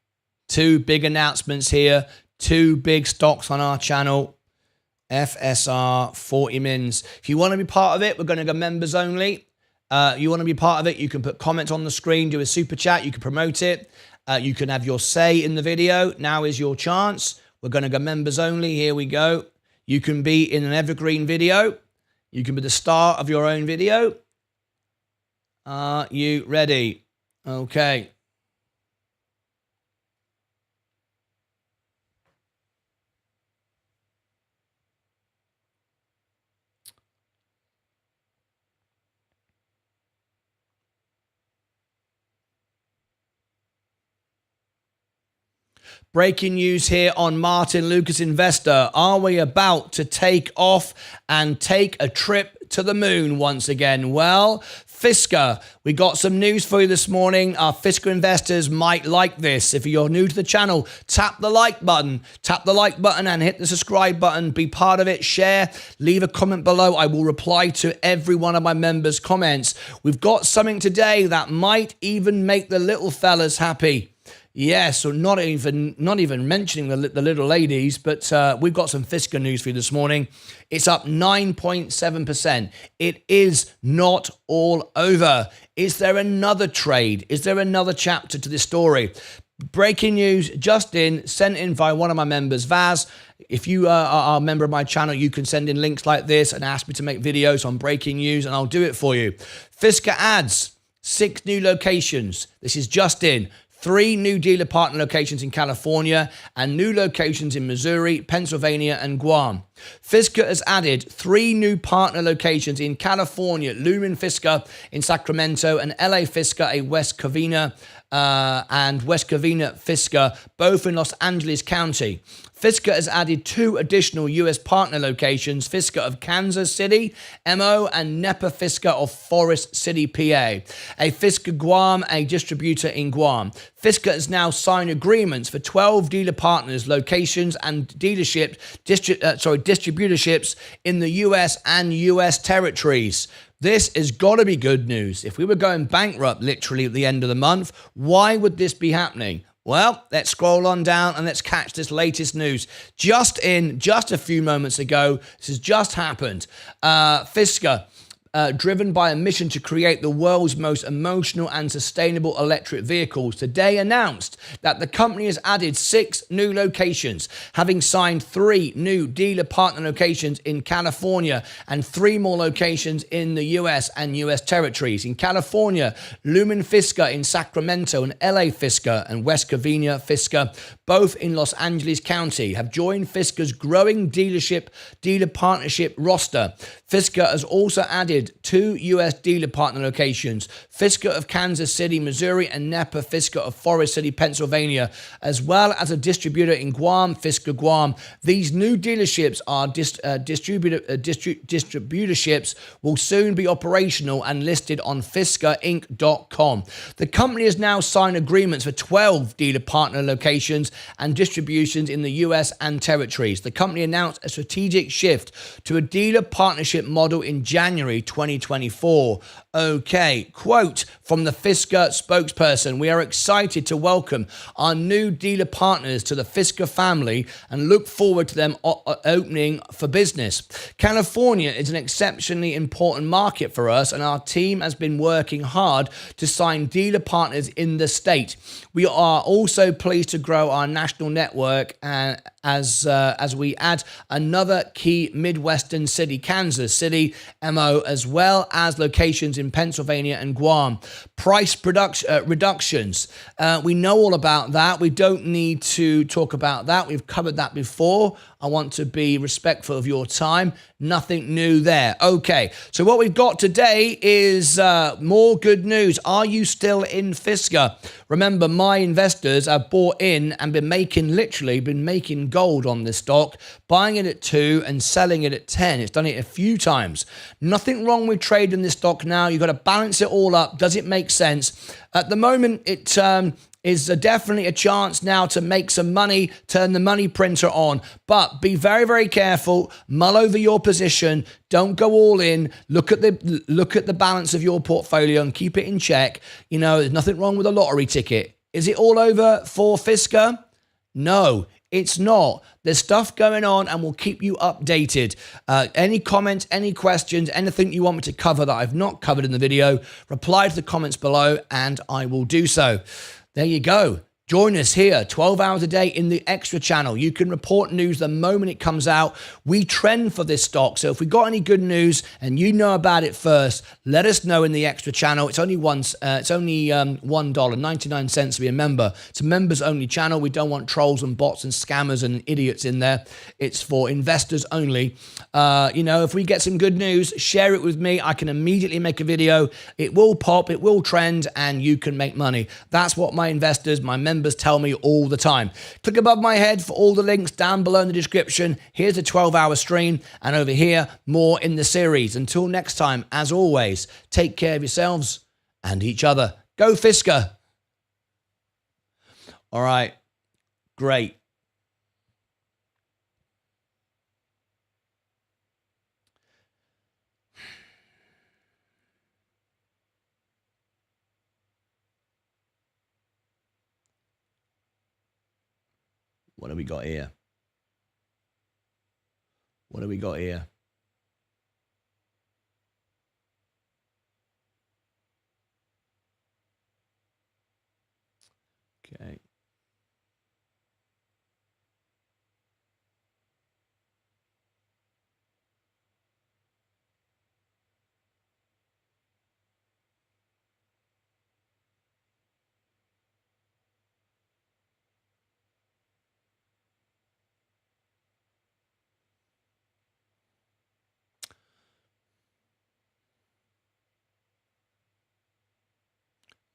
2 big announcements here. 2 big stocks on our channel. FSR, 40 mins. If you want to be part of it, we're going to go members only. You want to be part of it, you can put comments on the screen, do a super chat, you can promote it. You can have your say in the video. Now is your chance. We're going to go members only. Here we go. You can be in an evergreen video. You can be the star of your own video. Are you ready? Okay. Breaking news here on Martyn Lucas Investor. Are we about to take off and take a trip to the moon once again? Well, Fisker, we got some news for you this morning. Our Fisker investors might like this. If you're new to the channel, tap the like button. Tap the like button and hit the subscribe button. Be part of it. Share. Leave a comment below. I will reply to every one of my members' comments. We've got something today that might even make the little fellas happy. Yeah, so not even mentioning the little ladies, but we've got some Fisker news for you this morning. It's up 9.7%. It is not all over. Is there another trade? Is there another chapter to this story? Breaking news just in, sent in by one of my members, Vaz. If you are a member of my channel, you can send in links like this and ask me to make videos on breaking news, and I'll do it for you. Fisker adds 6 new locations. This is just in. 3 new dealer partner locations in California and new locations in Missouri, Pennsylvania, and Guam. Fisker has added 3 new partner locations in California, Lumen Fisker in Sacramento, and LA Fisker, a West Covina and West Covina Fisker, both in Los Angeles County. Fisker has added 2 additional U.S. partner locations, Fisker of Kansas City, MO, and Nepa Fisker of Forest City, PA. A Fisker Guam, a distributor in Guam. Fisker has now signed agreements for 12 dealer partners, locations, and distributorships in the U.S. and U.S. territories. This has got to be good news. If we were going bankrupt literally at the end of the month, why would this be happening? Well, let's scroll on down and let's catch this latest news. Just a few moments ago, this has just happened. Fisker, driven by a mission to create the world's most emotional and sustainable electric vehicles, today announced that the company has added 6 new locations, having signed 3 new dealer partner locations in California and 3 more locations in the US and US territories. In California, Lumen Fisker in Sacramento and LA Fisker and West Covina Fisker, both in Los Angeles County, have joined Fisker's growing dealer partnership roster. Fisker has also added 2 U.S. dealer partner locations, Fisker of Kansas City, Missouri, and Nepa Fisker of Forest City, Pennsylvania, as well as a distributor in Guam, Fisker Guam. These new dealerships are distributorships will soon be operational and listed on FiskerInc.com. The company has now signed agreements for 12 dealer partner locations and distributions in the U.S. and territories. The company announced a strategic shift to a dealer partnership model in January 2024. Okay, quote from the Fisker spokesperson: "We are excited to welcome our new dealer partners to the Fisker family and look forward to them opening for business. California is an exceptionally important market for us, and our team has been working hard to sign dealer partners in the state. We are also pleased to grow our national network as we add another key Midwestern city, Kansas City, MO, as well as locations in Pennsylvania and Guam. Price reductions. We know all about that. We don't need to talk about that. We've covered that before. I want to be respectful of your time. Nothing new there. Okay, so what we've got today is more good news. Are you still in Fisker? Remember, my investors have bought in and been making gold on this stock, buying it at 2 and selling it at 10. It's done it a few times. Nothing wrong with trading this stock now. You've got to balance it all up. Does it make sense? At the moment, it is definitely a chance now to make some money, turn the money printer on. But be very, very careful. Mull over your position. Don't go all in. Look at the balance of your portfolio and keep it in check. You know, there's nothing wrong with a lottery ticket. Is it all over for Fisker? No, it's not. There's stuff going on and we'll keep you updated. Any comments, any questions, anything you want me to cover that I've not covered in the video, reply to the comments below and I will do so. There you go. Join us here 12 hours a day in the Extra channel. You can report news the moment it comes out. We trend for this stock. So if we got any good news and you know about it first, let us know in the Extra channel. It's only $1.99 to be a member. It's a members only channel. We don't want trolls and bots and scammers and idiots in there. It's for investors only. If we get some good news, share it with me. I can immediately make a video. It will pop, it will trend, and you can make money. That's what my investors, my members tell me all the time. Click above my head for all the links down below in the description. Here's a 12-hour stream, and over here, more in the series. Until next time, as always, take care of yourselves and each other. Go Fisker. All right, great. What do we got here? What do we got here? Okay.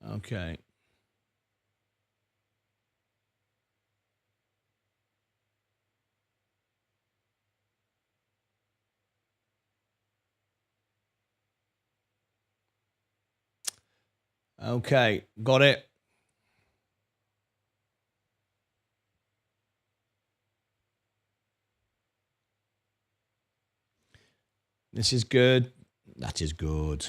Okay. Okay, got it. This is good. That is good.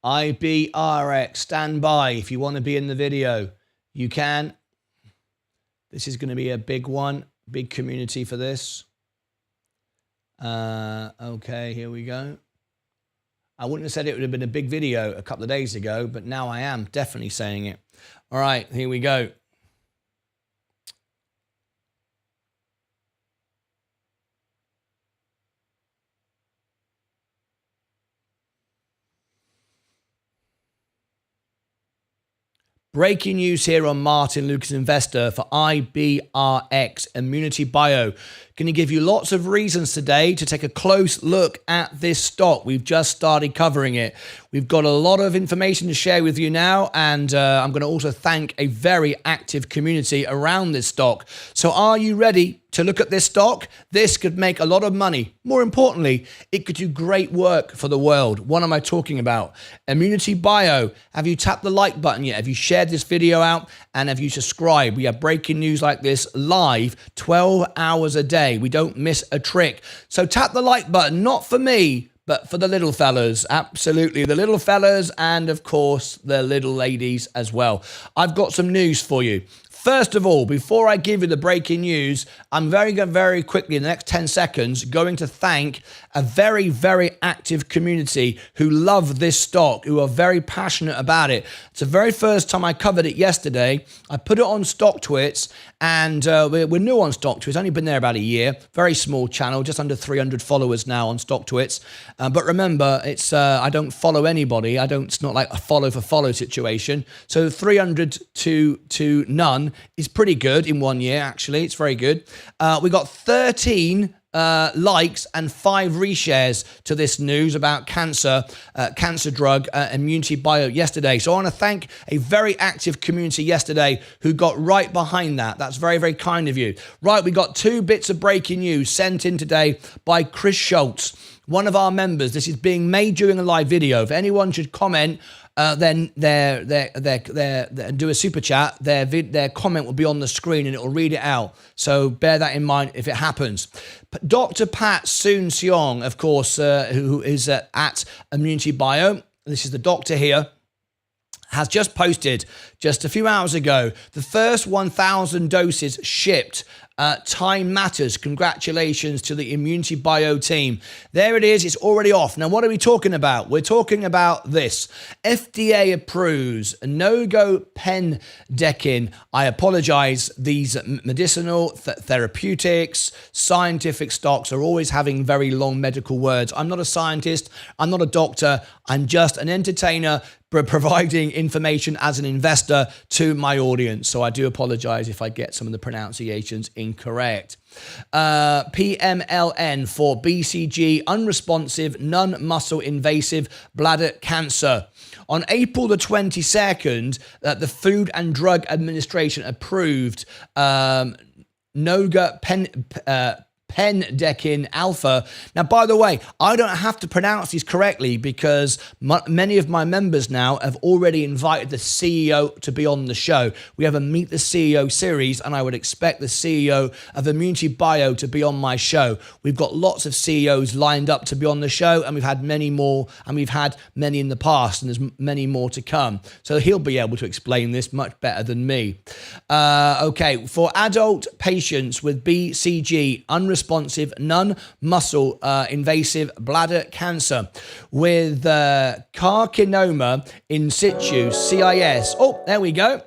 IBRX, stand by. If you want to be in the video, you can. This is going to be a big one, big community for this. Okay, here we go. I wouldn't have said it would have been a big video a couple of days ago, but now I am definitely saying it. All right, here we go. Breaking news here on Martyn Lucas Investor for IBRX ImmunityBio. Going to give you lots of reasons today to take a close look at this stock. We've just started covering it. We've got a lot of information to share with you now, and I'm going to also thank a very active community around this stock. So are you ready to look at this stock? This could make a lot of money. More importantly, it could do great work for the world. What am I talking about? ImmunityBio. Have you tapped the like button yet? Have you shared this video out? And have you subscribed? We have breaking news like this live 12 hours a day. We don't miss a trick. So tap the like button, not for me, but for the little fellas. Absolutely, the little fellas, and of course the little ladies as well. I've got some news for you. First of all, before I give you the breaking news, I'm very quickly in the next 10 seconds going to thank a very active community who love this stock, who are very passionate about it. It's the very first time I covered it yesterday. I put it on StockTwits, and we're new on StockTwits. Only been there about a year. Very small channel, just under 300 followers now on StockTwits. But remember, it's I don't follow anybody. It's not like a follow for follow situation. So 300 to none is pretty good in 1 year, actually. It's very good. We got 13 likes and 5 reshares to this news about cancer drug ImmunityBio yesterday. So I want to thank a very active community yesterday who got right behind that. That's very kind of you. Right, we got 2 bits of breaking news sent in today by Chris Schultz, one of our members. This is being made during a live video. If anyone should comment, then do a super chat, their comment will be on the screen and it will read it out. So bear that in mind if it happens. Dr. Pat Soon Seong, of course, who is at ImmunityBio. This is the doctor here. Has just posted just a few hours ago the first 1,000 doses shipped. Time matters. Congratulations to the ImmunityBio team. There it is. It's already off. Now, what are we talking about? We're talking about this. FDA approves no-go pen decking. I apologize. These medicinal, therapeutics, scientific stocks are always having very long medical words. I'm not a scientist. I'm not a doctor. I'm just an entertainer providing information as an investor to my audience. So I do apologize if I get some of the pronunciations incorrect. PMLN for BCG, unresponsive, non-muscle invasive bladder cancer. On April the 22nd, the Food and Drug Administration approved Noga Pendekin Alpha. Now, by the way, I don't have to pronounce these correctly because many of my members now have already invited the CEO to be on the show. We have a Meet the CEO series, and I would expect the CEO of ImmunityBio to be on my show. We've got lots of CEOs lined up to be on the show, and we've had many more, and we've had many in the past, and there's many more to come. So he'll be able to explain this much better than me. Okay, for adult patients with BCG, unresponsive, non-muscle invasive bladder cancer with carcinoma in situ, CIS. Oh, there we go.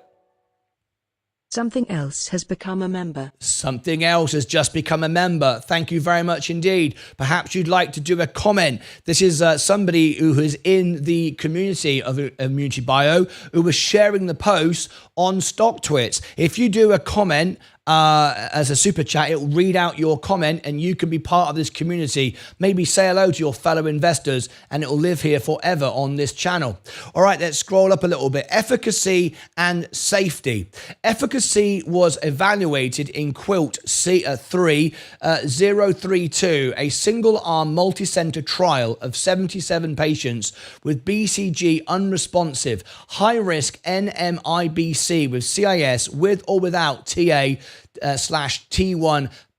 Something else has become a member. Something else has just become a member. Thank you very much indeed. Perhaps you'd like to do a comment. This is somebody who is in the community of ImmunityBio who was sharing the post on StockTwits. If you do a comment as a super chat, it'll read out your comment and you can be part of this community. Maybe say hello to your fellow investors and it'll live here forever on this channel. All right, let's scroll up a little bit. Efficacy and safety. Efficacy was evaluated in Quilt C3032, a single-arm multi-center trial of 77 patients with BCG unresponsive, high-risk NMIBC with CIS with or without TA/T1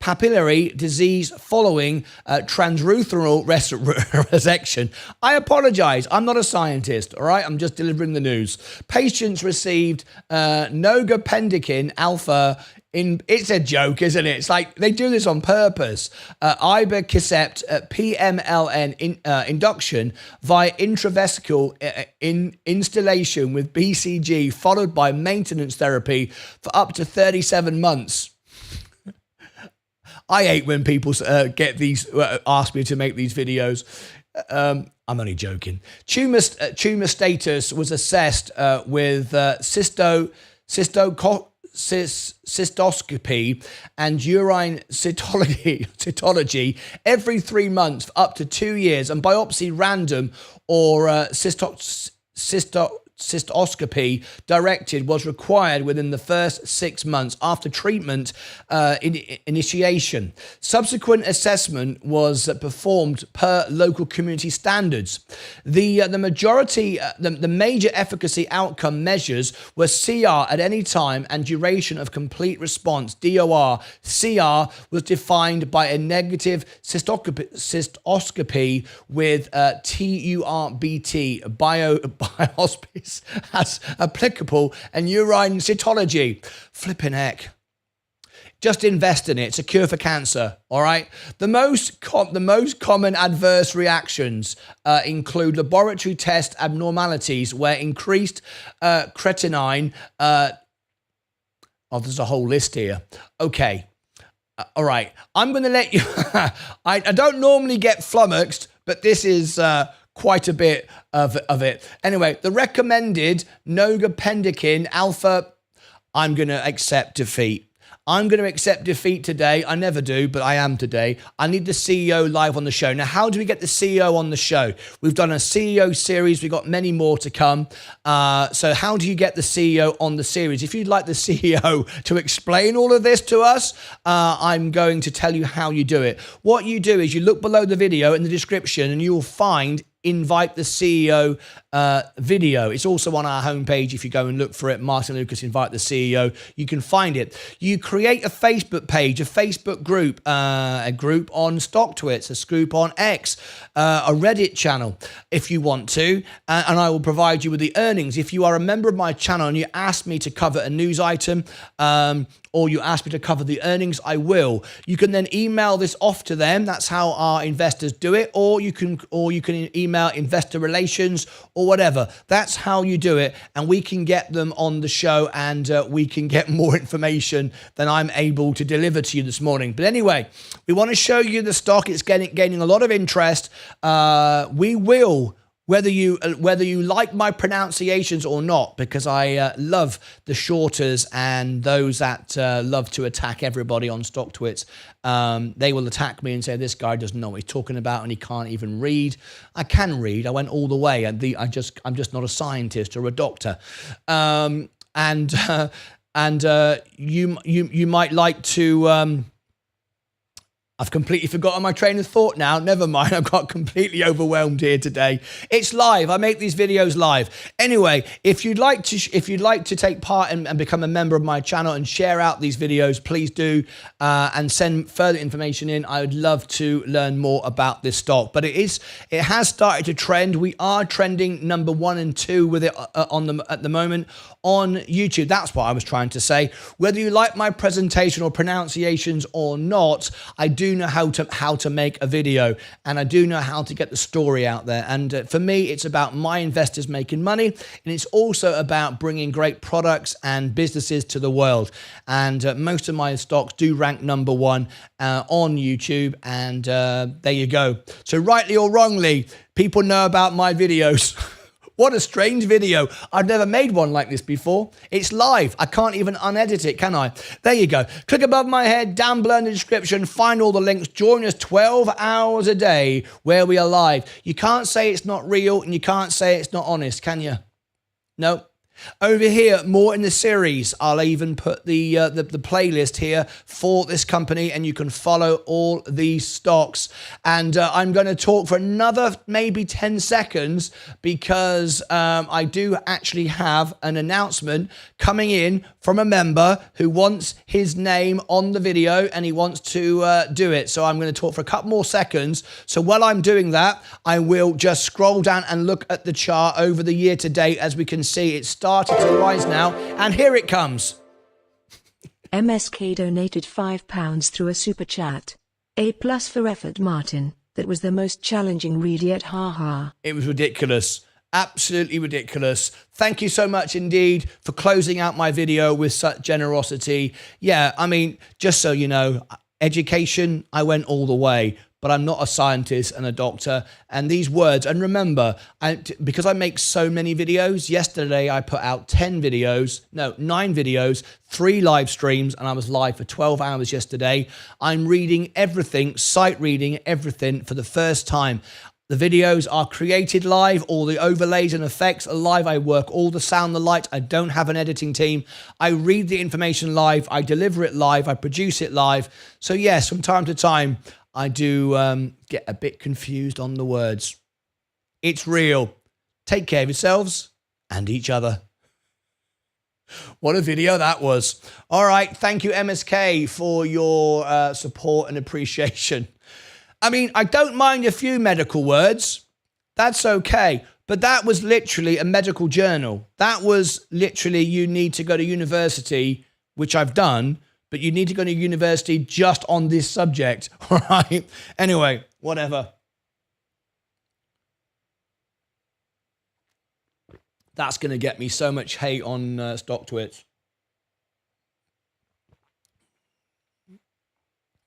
papillary disease following transurethral resection. I apologize. I'm not a scientist, all right? I'm just delivering the news. Patients received nogapendikin alpha. It's a joke, isn't it? It's like they do this on purpose. Ibercicept PMLN induction via intravesical instillation with BCG followed by maintenance therapy for up to 37 months. I hate when people get these, ask me to make these videos. I'm only joking. Tumor status was assessed with cystoscopy and urine cytology every 3 months for up to 2 years, and biopsy random or cystoscopy directed was required within the first 6 months after treatment initiation. Subsequent assessment was performed per local community standards. The major efficacy outcome measures were CR at any time and duration of complete response, DOR. CR was defined by a negative cystoscopy with TURBT, biohospice as applicable, and urine cytology. Flipping heck. Just invest in it. It's a cure for cancer, all right? The most common adverse reactions include laboratory test abnormalities where increased creatinine. There's a whole list here. Okay. All right. I'm going to let you... I don't normally get flummoxed, but this is... quite a bit of it. Anyway, the recommended nogapendikin alpha, I'm going to accept defeat. I'm going to accept defeat today. I never do, but I am today. I need the CEO live on the show. Now, how do we get the CEO on the show? We've done a CEO series. We've got many more to come. So how do you get the CEO on the series? If you'd like the CEO to explain all of this to us, I'm going to tell you how you do it. What you do is you look below the video in the description and you will find Invite the CEO video. It's also on our homepage. If you go and look for it, Martyn Lucas Invite the CEO, you can find it. You create a Facebook page, a Facebook group, a group on StockTwits, a group on X, a Reddit channel if you want to, and I will provide you with the earnings. If you are a member of my channel and you ask me to cover a news item, or you ask me to cover the earnings, I will. You can then email this off to them. That's how our investors do it. Or you can email investor relations or whatever. That's how you do it. And we can get them on the show and we can get more information than I'm able to deliver to you this morning. But anyway, we want to show you the stock. It's gaining a lot of interest. We will... Whether you like my pronunciations or not, because I love the shorters and those that love to attack everybody on StockTwits. They will attack me and say, this guy doesn't know what he's talking about and he can't even read. I can read. I went all the way. I'm just not a scientist or a doctor. You might like to... I've completely forgotten my train of thought now. Never mind. I've got completely overwhelmed here today. It's live. I make these videos live. Anyway, if you'd like to take part and become a member of my channel and share out these videos, please do and send further information in. I would love to learn more about this stock. But it has started to trend. We are trending number 1 and 2 with it at the moment on YouTube. That's what I was trying to say. Whether you like my presentation or pronunciations or not, I do know how to make a video, and I do know how to get the story out there. And for me, it's about my investors making money, and it's also about bringing great products and businesses to the world. And most of my stocks do rank number 1 on YouTube, and there you go. So rightly or wrongly, people know about my videos. What a strange video. I've never made one like this before. It's live. I can't even unedit it, can I? There you go. Click above my head, down below in the description, find all the links. Join us 12 hours a day where we are live. You can't say it's not real, and you can't say it's not honest, can you? No. Over here, more in the series. I'll even put the playlist here for this company, and you can follow all these stocks. And I'm going to talk for another maybe 10 seconds because I do actually have an announcement coming in from a member who wants his name on the video, and he wants to do it. So I'm going to talk for a couple more seconds. So while I'm doing that, I will just scroll down and look at the chart over the year to date. As we can see, it's started to rise now, and here it comes. MSK donated £5 through a super chat. A+ for effort, Martin. That was the most challenging read yet, haha. It was ridiculous. Absolutely ridiculous. Thank you so much indeed for closing out my video with such generosity. Yeah, I mean, just so you know, education, I went all the way. But I'm not a scientist and a doctor. And these words, and remember, because I make so many videos, yesterday I put out 9 videos, 3 live streams, and I was live for 12 hours yesterday. I'm reading everything, sight reading everything for the first time. The videos are created live, all the overlays and effects are live. I work all the sound, the light. I don't have an editing team. I read the information live. I deliver it live. I produce it live. So yes, from time to time, I do get a bit confused on the words. It's real. Take care of yourselves and each other. What a video that was. All right. Thank you, MSK, for your support and appreciation. I mean, I don't mind a few medical words. That's okay. But that was literally a medical journal. That was literally, you need to go to university, which I've done, but you need to go to university just on this subject, all right? Anyway, whatever. That's going to get me so much hate on StockTwits.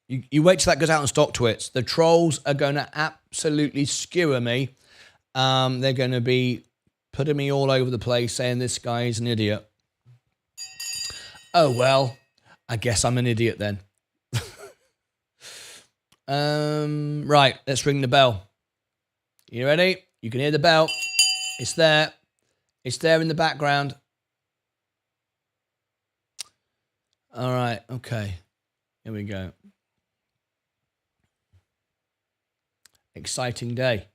You wait till that goes out on StockTwits. The trolls are going to absolutely skewer me. They're going to be putting me all over the place saying this guy is an idiot. Oh, well. I guess I'm an idiot then. Right, let's ring the bell. You ready? You can hear the bell. It's there. It's there in the background. All right, okay. Here we go. Exciting day.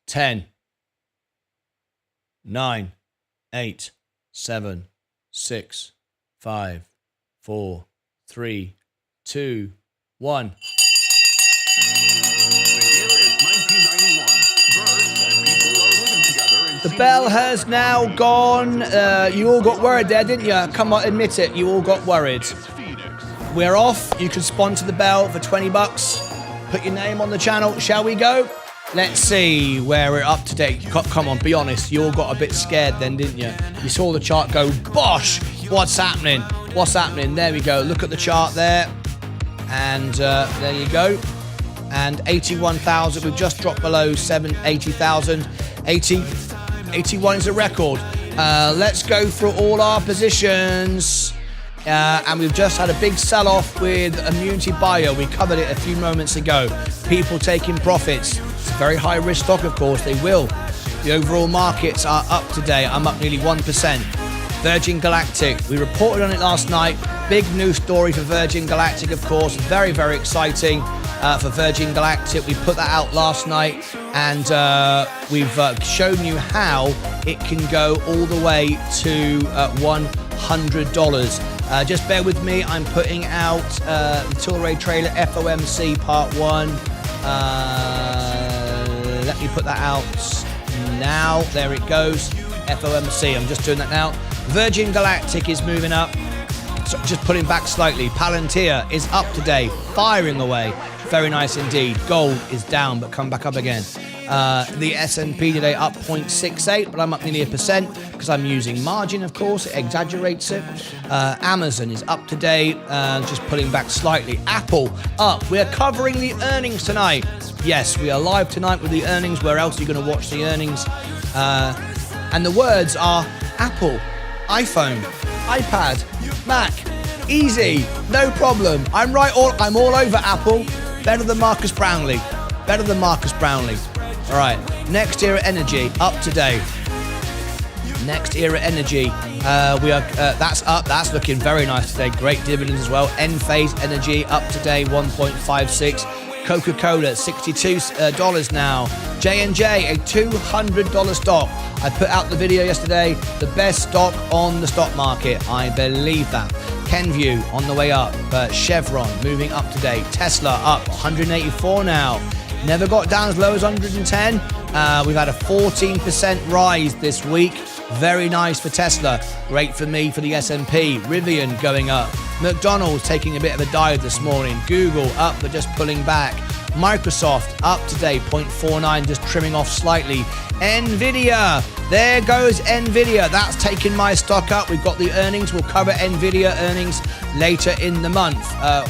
10, 9, 8, 7, 6, 5, 4, 3, 2, 1. The bell has now gone. You all got worried there, didn't you? Come on, admit it. You all got worried. We're off. You can sponsor the bell for $20. Put your name on the channel. Shall we go? Let's see where we're up to date. Come on, be honest. You all got a bit scared then, didn't you? You saw the chart go, bosh! What's happening? What's happening? There we go. Look at the chart there. And there you go. And 81,000. We've just dropped below 80,000. 81 is a record. Let's go through all our positions. And we've just had a big sell-off with ImmunityBio. We covered it a few moments ago. People taking profits. It's a very high-risk stock, of course. They will. The overall markets are up today. I'm up nearly 1%. Virgin Galactic. We reported on it last night. Big news story for Virgin Galactic, of course. Very, very exciting for Virgin Galactic. We put that out last night, and we've shown you how it can go all the way to $100. Just bear with me. I'm putting out the Tillray trailer FOMC Part 1. Let me put that out now. There it goes. FOMC. I'm just doing that now. Virgin Galactic is moving up. So just pulling back slightly. Palantir is up today, firing away. Very nice indeed. Gold is down, but come back up again. The S&P today up 0.68, but I'm up nearly 1% because I'm using margin, of course. It exaggerates it. Amazon is up today, just pulling back slightly. Apple up. We're covering the earnings tonight. Yes, we are live tonight with the earnings. Where else are you going to watch the earnings? And the words are Apple, iPhone, iPad, Mac, easy, no problem. I'm all over Apple. Better than Marcus Brownlee. Better than Marcus Brownlee. All right, Next Era Energy up today. Next Era Energy, that's up. That's looking very nice today. Great dividends as well. Enphase Energy up today, 1.56. Coca-Cola, $62 now. J&J, a $200 stock. I put out the video yesterday, the best stock on the stock market. I believe that. Kenvue on the way up. Chevron moving up today. Tesla up 184 now. Never got down as low as 110. We've had a 14% rise this week. Very nice for Tesla. Great for me for the S&P. Rivian going up. McDonald's taking a bit of a dive this morning. Google up, but just pulling back. Microsoft up today, 0.49, just trimming off slightly. Nvidia, there goes Nvidia. That's taking my stock up. We've got the earnings. We'll cover Nvidia earnings later in the month.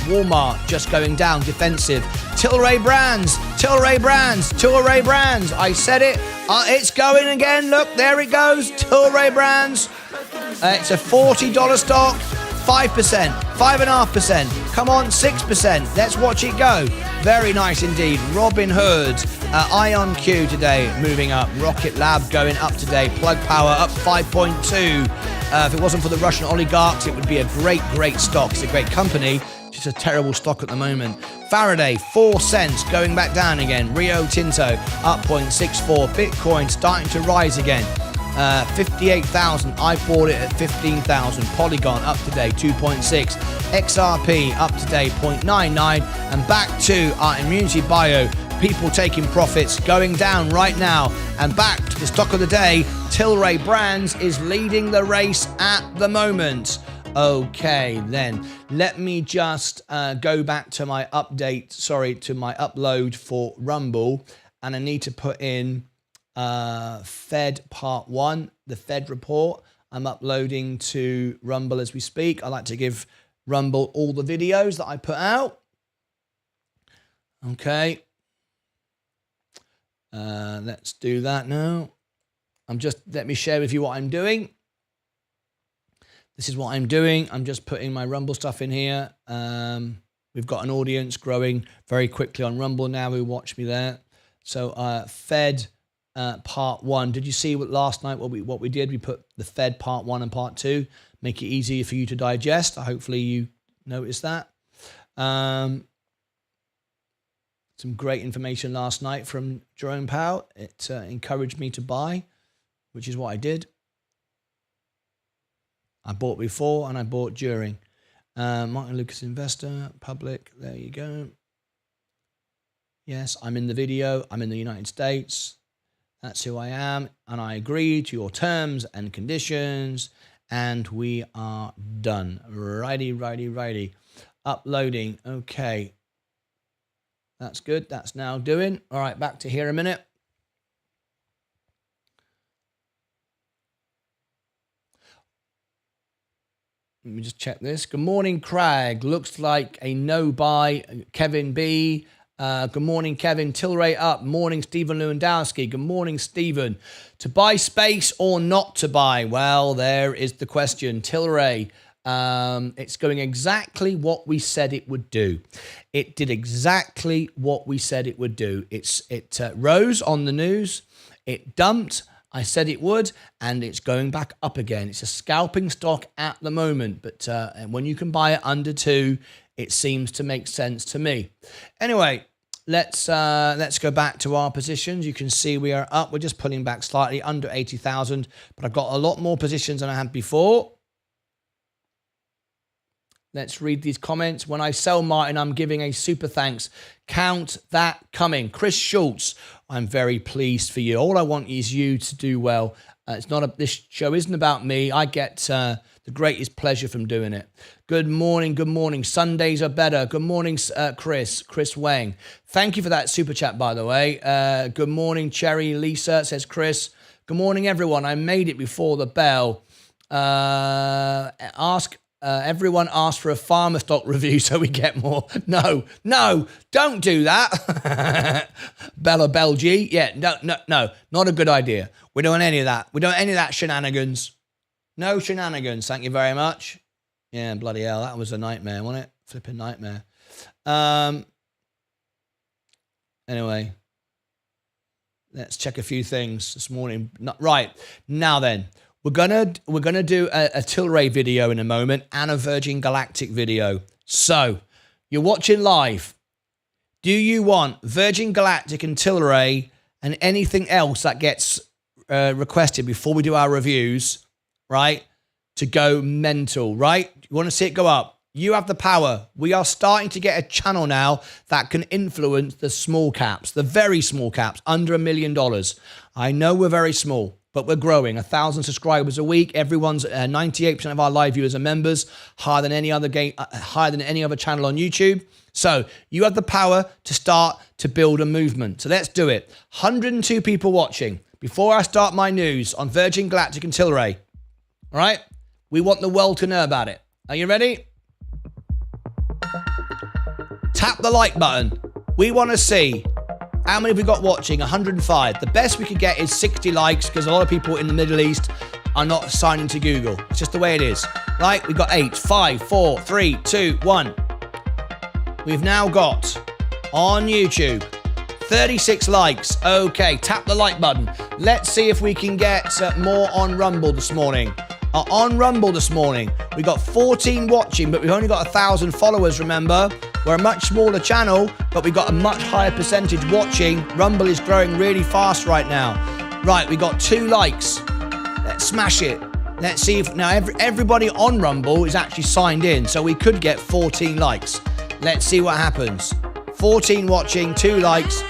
Walmart just going down, defensive. Tillray Brands. I said it. It's going again. Look, there it goes. Tillray Brands. It's a $40 stock. 5%, 5.5%, come on, 6%. Let's watch it go. Very nice indeed. Robinhood, IonQ today moving up. Rocket Lab going up today. Plug Power up 5.2. If it wasn't for the Russian oligarchs, it would be a great stock. It's a great company. Just a terrible stock at the moment. Faraday, 4 cents, going back down again. Rio Tinto up 0.64. Bitcoin starting to rise again. 58,000. I bought it at 15,000. Polygon up today 2.6. XRP up today 0.99. And back to our ImmunityBio. People taking profits, going down right now. And back to the stock of the day. Tillray Brands is leading the race at the moment. Okay, then let me just go back to my upload for Rumble, and I need to put in Fed Part 1, the Fed report. I'm uploading to Rumble as we speak. I like to give Rumble all the videos that I put out. Okay. Let's do that now. Let me share with you what I'm doing. This is what I'm doing. I'm just putting my Rumble stuff in here. We've got an audience growing very quickly on Rumble now who watch me there. So Fed Part 1. Did you see last night what we did? We put the Fed Part 1 and Part 2. Make it easier for you to digest. Hopefully you noticed that. Some great information last night from Jerome Powell. It encouraged me to buy, which is what I did. I bought before and I bought during. Martyn Lucas Investor, public. There you go. Yes, I'm in the video. I'm in the United States. That's who I am. And I agree to your terms and conditions. And we are done. Righty. Uploading. Okay. That's good. That's now doing. All right, back to here a minute. Let me just check this. Good morning, Craig. Looks like a no buy. Kevin B. Good morning, Kevin. Tillray up. Morning, Stephen Lewandowski. Good morning, Stephen. To buy space or not to buy? Well, there is the question. Tillray, it's going exactly what we said it would do. It did exactly what we said it would do. It rose on the news. It dumped. I said it would, and it's going back up again. It's a scalping stock at the moment, but when you can buy it under 2, it seems to make sense to me. Anyway, let's go back to our positions. You can see we are up. We're just pulling back slightly under 80,000, but I've got a lot more positions than I had before. Let's read these comments. When I sell, Martin, I'm giving a super thanks. Count that coming. Chris Schultz, I'm very pleased for you. All I want is you to do well. This show isn't about me. I get the greatest pleasure from doing it. Good morning. Good morning. Sundays are better. Good morning, Chris Wang. Thank you for that super chat, by the way. Good morning, Cherry Lisa, says Chris. Good morning, everyone. I made it before the bell. Everyone asked for a farmer stock review so we get more. No, don't do that. Bella Belgie. Yeah, no, not a good idea. We don't want any of that. We don't want any of that shenanigans. No shenanigans. Thank you very much. Yeah, bloody hell. That was a nightmare, wasn't it? Flipping nightmare. Anyway, let's check a few things this morning. Right, now then. We're gonna do a Tillray video in a moment and a Virgin Galactic video. So you're watching live. Do you want Virgin Galactic and Tillray and anything else that gets requested before we do our reviews, right, to go mental, right? You want to see it go up? You have the power. We are starting to get a channel now that can influence the small caps, the very small caps, under $1 million. I know we're very small, but we're growing. 1,000 subscribers a week. Everyone's 98% of our live viewers are members, higher than any other channel on YouTube. So you have the power to start to build a movement. So let's do it. 102 people watching. Before I start my news on Virgin Galactic and Tillray, all right? We want the world to know about it. Are you ready? Tap the like button. We want to see how many have we got watching? 105. The best we could get is 60 likes because a lot of people in the Middle East are not signing to Google. It's just the way it is. Right? We've got 8, 5, 4, 3, 2, 1. We've now got on YouTube 36 likes. Okay, tap the like button. Let's see if we can get more on Rumble this morning. On Rumble this morning, we got 14 watching, but we've only got 1,000 followers, remember? We're a much smaller channel, but we've got a much higher percentage watching. Rumble is growing really fast right now. Right, we got 2 likes. Let's smash it. Let's see if now everybody on Rumble is actually signed in, so we could get 14 likes. Let's see what happens. 14 watching, 2 likes.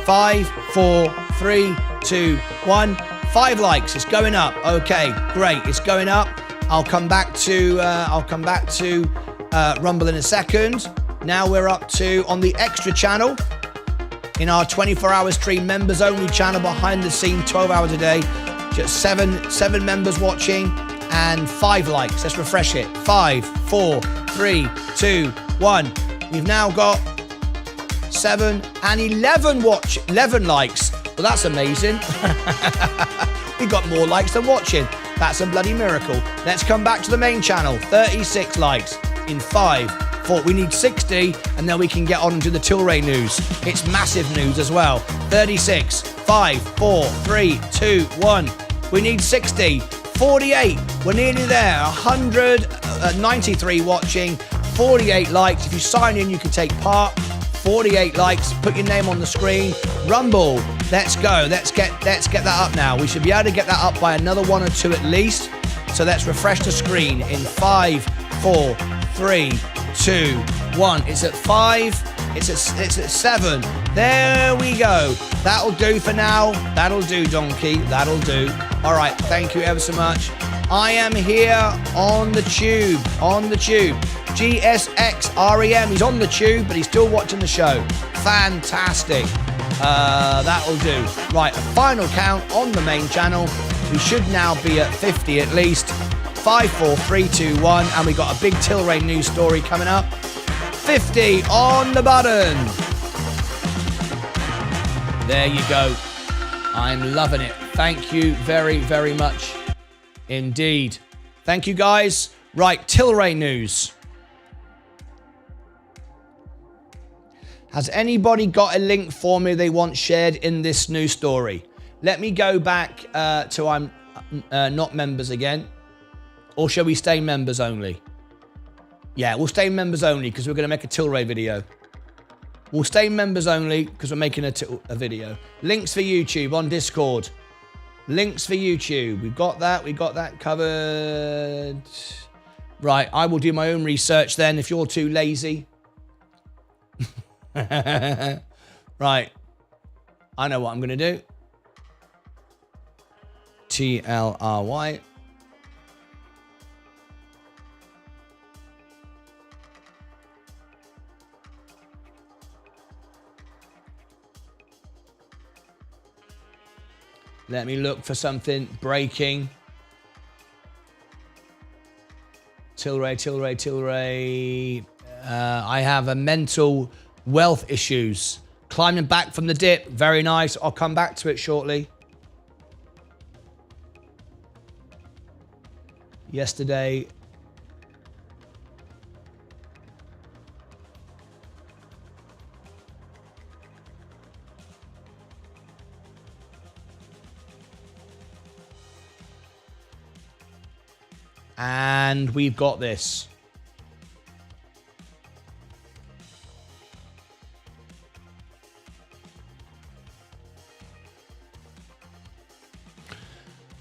5, 4, 3, 2, 1. 5 likes. It's going up. Okay, great. It's going up. I'll come back to Rumble in a second. Now we're up to on the extra channel in our 24-hour stream members only channel behind the scene, 12 hours a day. Just seven members watching and 5 likes. Let's refresh it. 5, 4, 3, 2, 1. We've now got 7 and 11 likes. Well, that's amazing. We've got more likes than watching. That's a bloody miracle. Let's come back to the main channel. 36 likes in 5, 4. We need 60, and then we can get on to the Tillray news. It's massive news as well. 36, 5, 4, 3, 2, 1. We need 60. 48. We're nearly there. 193 watching. 48 likes. If you sign in, you can take part. 48 likes. Put your name on the screen. Rumble. Let's go. Let's get that up now. We should be able to get that up by another 1 or 2 at least. So let's refresh the screen in 5, 4, 3, 2, 1. It's at 5. It's at 7. There we go. That'll do for now. That'll do, donkey. That'll do. All right. Thank you ever so much. I am here on the tube. GSX-REM. He's on the tube, but he's still watching the show. Fantastic. That'll do. Right, a final count on the main channel. We should now be at 50 at least. 5, 4, 3, 2, 1. And we got a big Tillray news story coming up. 50 on the button. There you go. I'm loving it. Thank you very, very much indeed. Thank you, guys. Right, Tillray news. Has anybody got a link for me they want shared in this news story? Let me go back to I'm not members again. Or shall we stay members only? Yeah, we'll stay members only because we're going to make a Tillray video. We'll stay members only because we're making a video. Links for YouTube on Discord. Links for YouTube. We've got that covered. Right, I will do my own research then if you're too lazy. Right. I know what I'm going to do. TLRY. Let me look for something breaking. Tillray. I have a mental wealth issues. Climbing back from the dip. Very nice. I'll come back to it shortly. Yesterday. And we've got this.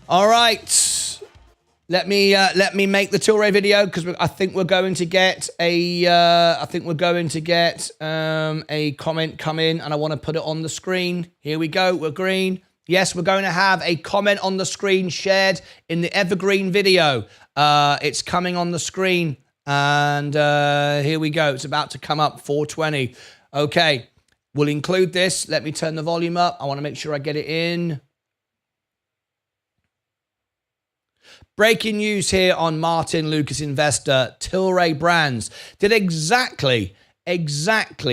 All right. Let me make the Tillray video because I think we're going to get a a comment come in, and I want to put it on the screen. Here we go. We're green. Yes, we're going to have a comment on the screen shared in the evergreen video. It's coming on the screen, and here we go. It's about to come up, 420. Okay, we'll include this. Let me turn the volume up. I want to make sure I get it in. Breaking news here on Martyn Lucas Investor. Tillray Brands did exactly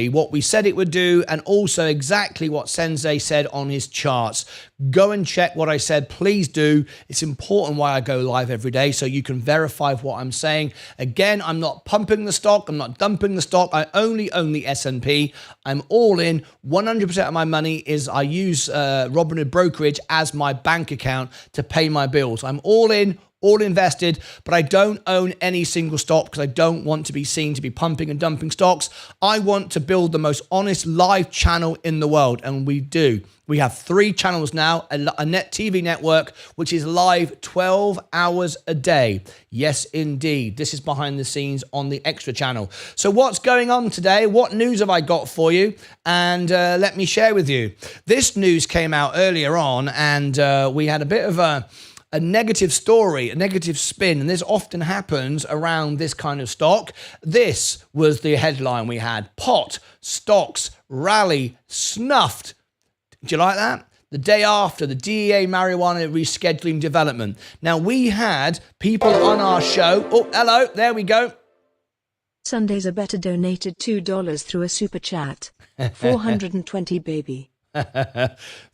what we said it would do, and also exactly what Sensei said on his charts. Go and check what I said. Please do. It's important why I go live every day, so you can verify what I'm saying. Again, I'm not pumping the stock. I'm not dumping the stock. I only own the S&P. I'm all in. 100% of my money is I use Robinhood brokerage as my bank account to pay my bills. I'm all in, all invested, but I don't own any single stock because I don't want to be seen to be pumping and dumping stocks. I want to build the most honest live channel in the world, and we do. We have 3 channels now, a net TV network, which is live 12 hours a day. Yes, indeed. This is behind the scenes on the extra channel. So what's going on today? What news have I got for you? And let me share with you. This news came out earlier on, and we had a bit of a negative story, a negative spin, and this often happens around this kind of stock. This was the headline we had. Pot stocks rally snuffed. Do you like that? The day after the DEA marijuana rescheduling development. Now, we had people on our show. Oh, hello. There we go. Sundays are better donated $2 through a super chat. 420 baby.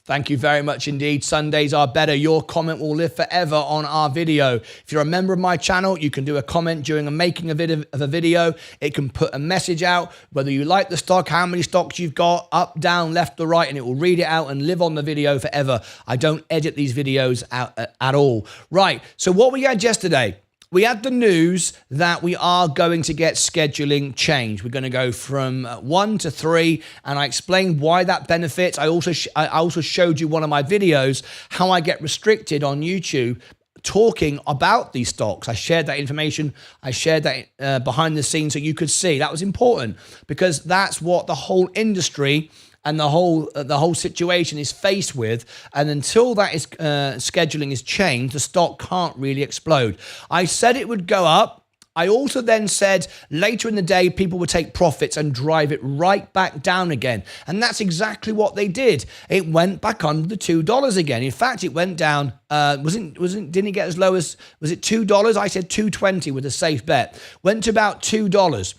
Thank you very much indeed. Sundays are better. Your comment will live forever on our video. If you're a member of my channel, you can do a comment during a making of a video. It can put a message out, whether you like the stock, how many stocks you've got, up, down, left or right, and it will read it out and live on the video forever. I don't edit these videos out at all. Right, so what we had yesterday, we had the news that we are going to get scheduling change. We're going to go from 1 to 3, and I explained why that benefits. I also showed you one of my videos, how I get restricted on YouTube talking about these stocks. I shared that information. I shared that behind the scenes so you could see. That was important because that's what the whole industry and the whole situation is faced with, and until that is scheduling is changed, the stock can't really explode. I said it would go up. I also then said later in the day, people would take profits and drive it right back down again. And that's exactly what they did. It went back under the $2 again. In fact, it went down, didn't it get as low as, was it $2? I said $2.20 with a safe bet. Went to about $2.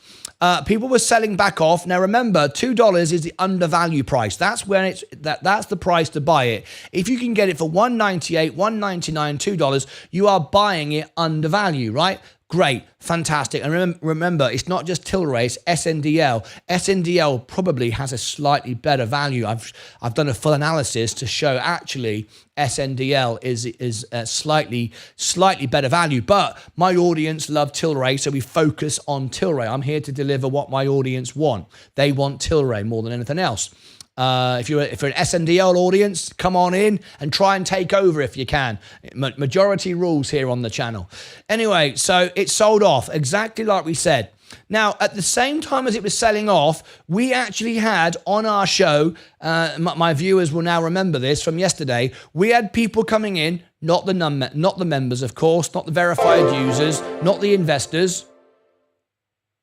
People were selling back off. Now remember, $2 is the undervalue price. That's when that's the price to buy it. If you can get it for $1.98, $1.99, $2, you are buying it undervalue, right? Great, fantastic. And remember, it's not just Tillray, it's SNDL. SNDL probably has a slightly better value. I've done a full analysis to show actually SNDL is slightly better value. But my audience love Tillray, so we focus on Tillray. I'm here to deliver what my audience want. They want Tillray more than anything else. If you're an SNDL audience, come on in and try and take over if you can. Majority rules here on the channel. Anyway, so it sold off exactly like we said. Now, at the same time as it was selling off, we actually had on our show, my viewers will now remember this from yesterday, we had people coming in, not the members, of course, not the verified users, not the investors.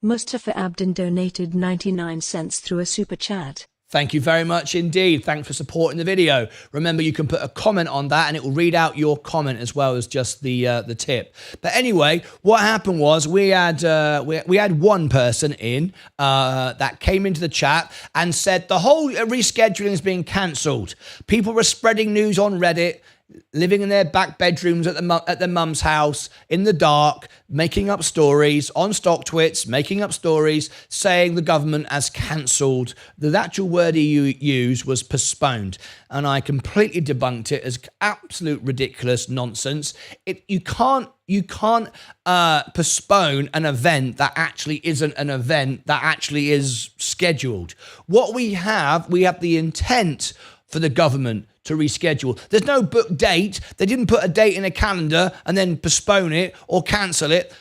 Mustafa Abdin donated 99 cents through a super chat. Thank you very much indeed. Thanks for supporting the video. Remember, you can put a comment on that and it will read out your comment as well as just the tip. But anyway, what happened was we had one person in that came into the chat and said the whole rescheduling is being cancelled. People were spreading news on Reddit, living in their back bedrooms at their mum's house in the dark, making up stories on stock twits, making up stories saying the government has cancelled. The actual word he used was postponed, and I completely debunked it as absolute ridiculous nonsense. You can't postpone an event that actually isn't an event that actually is scheduled. What we have the intent for the government to reschedule. There's no book date. They didn't put a date in a calendar and then postpone it or cancel it.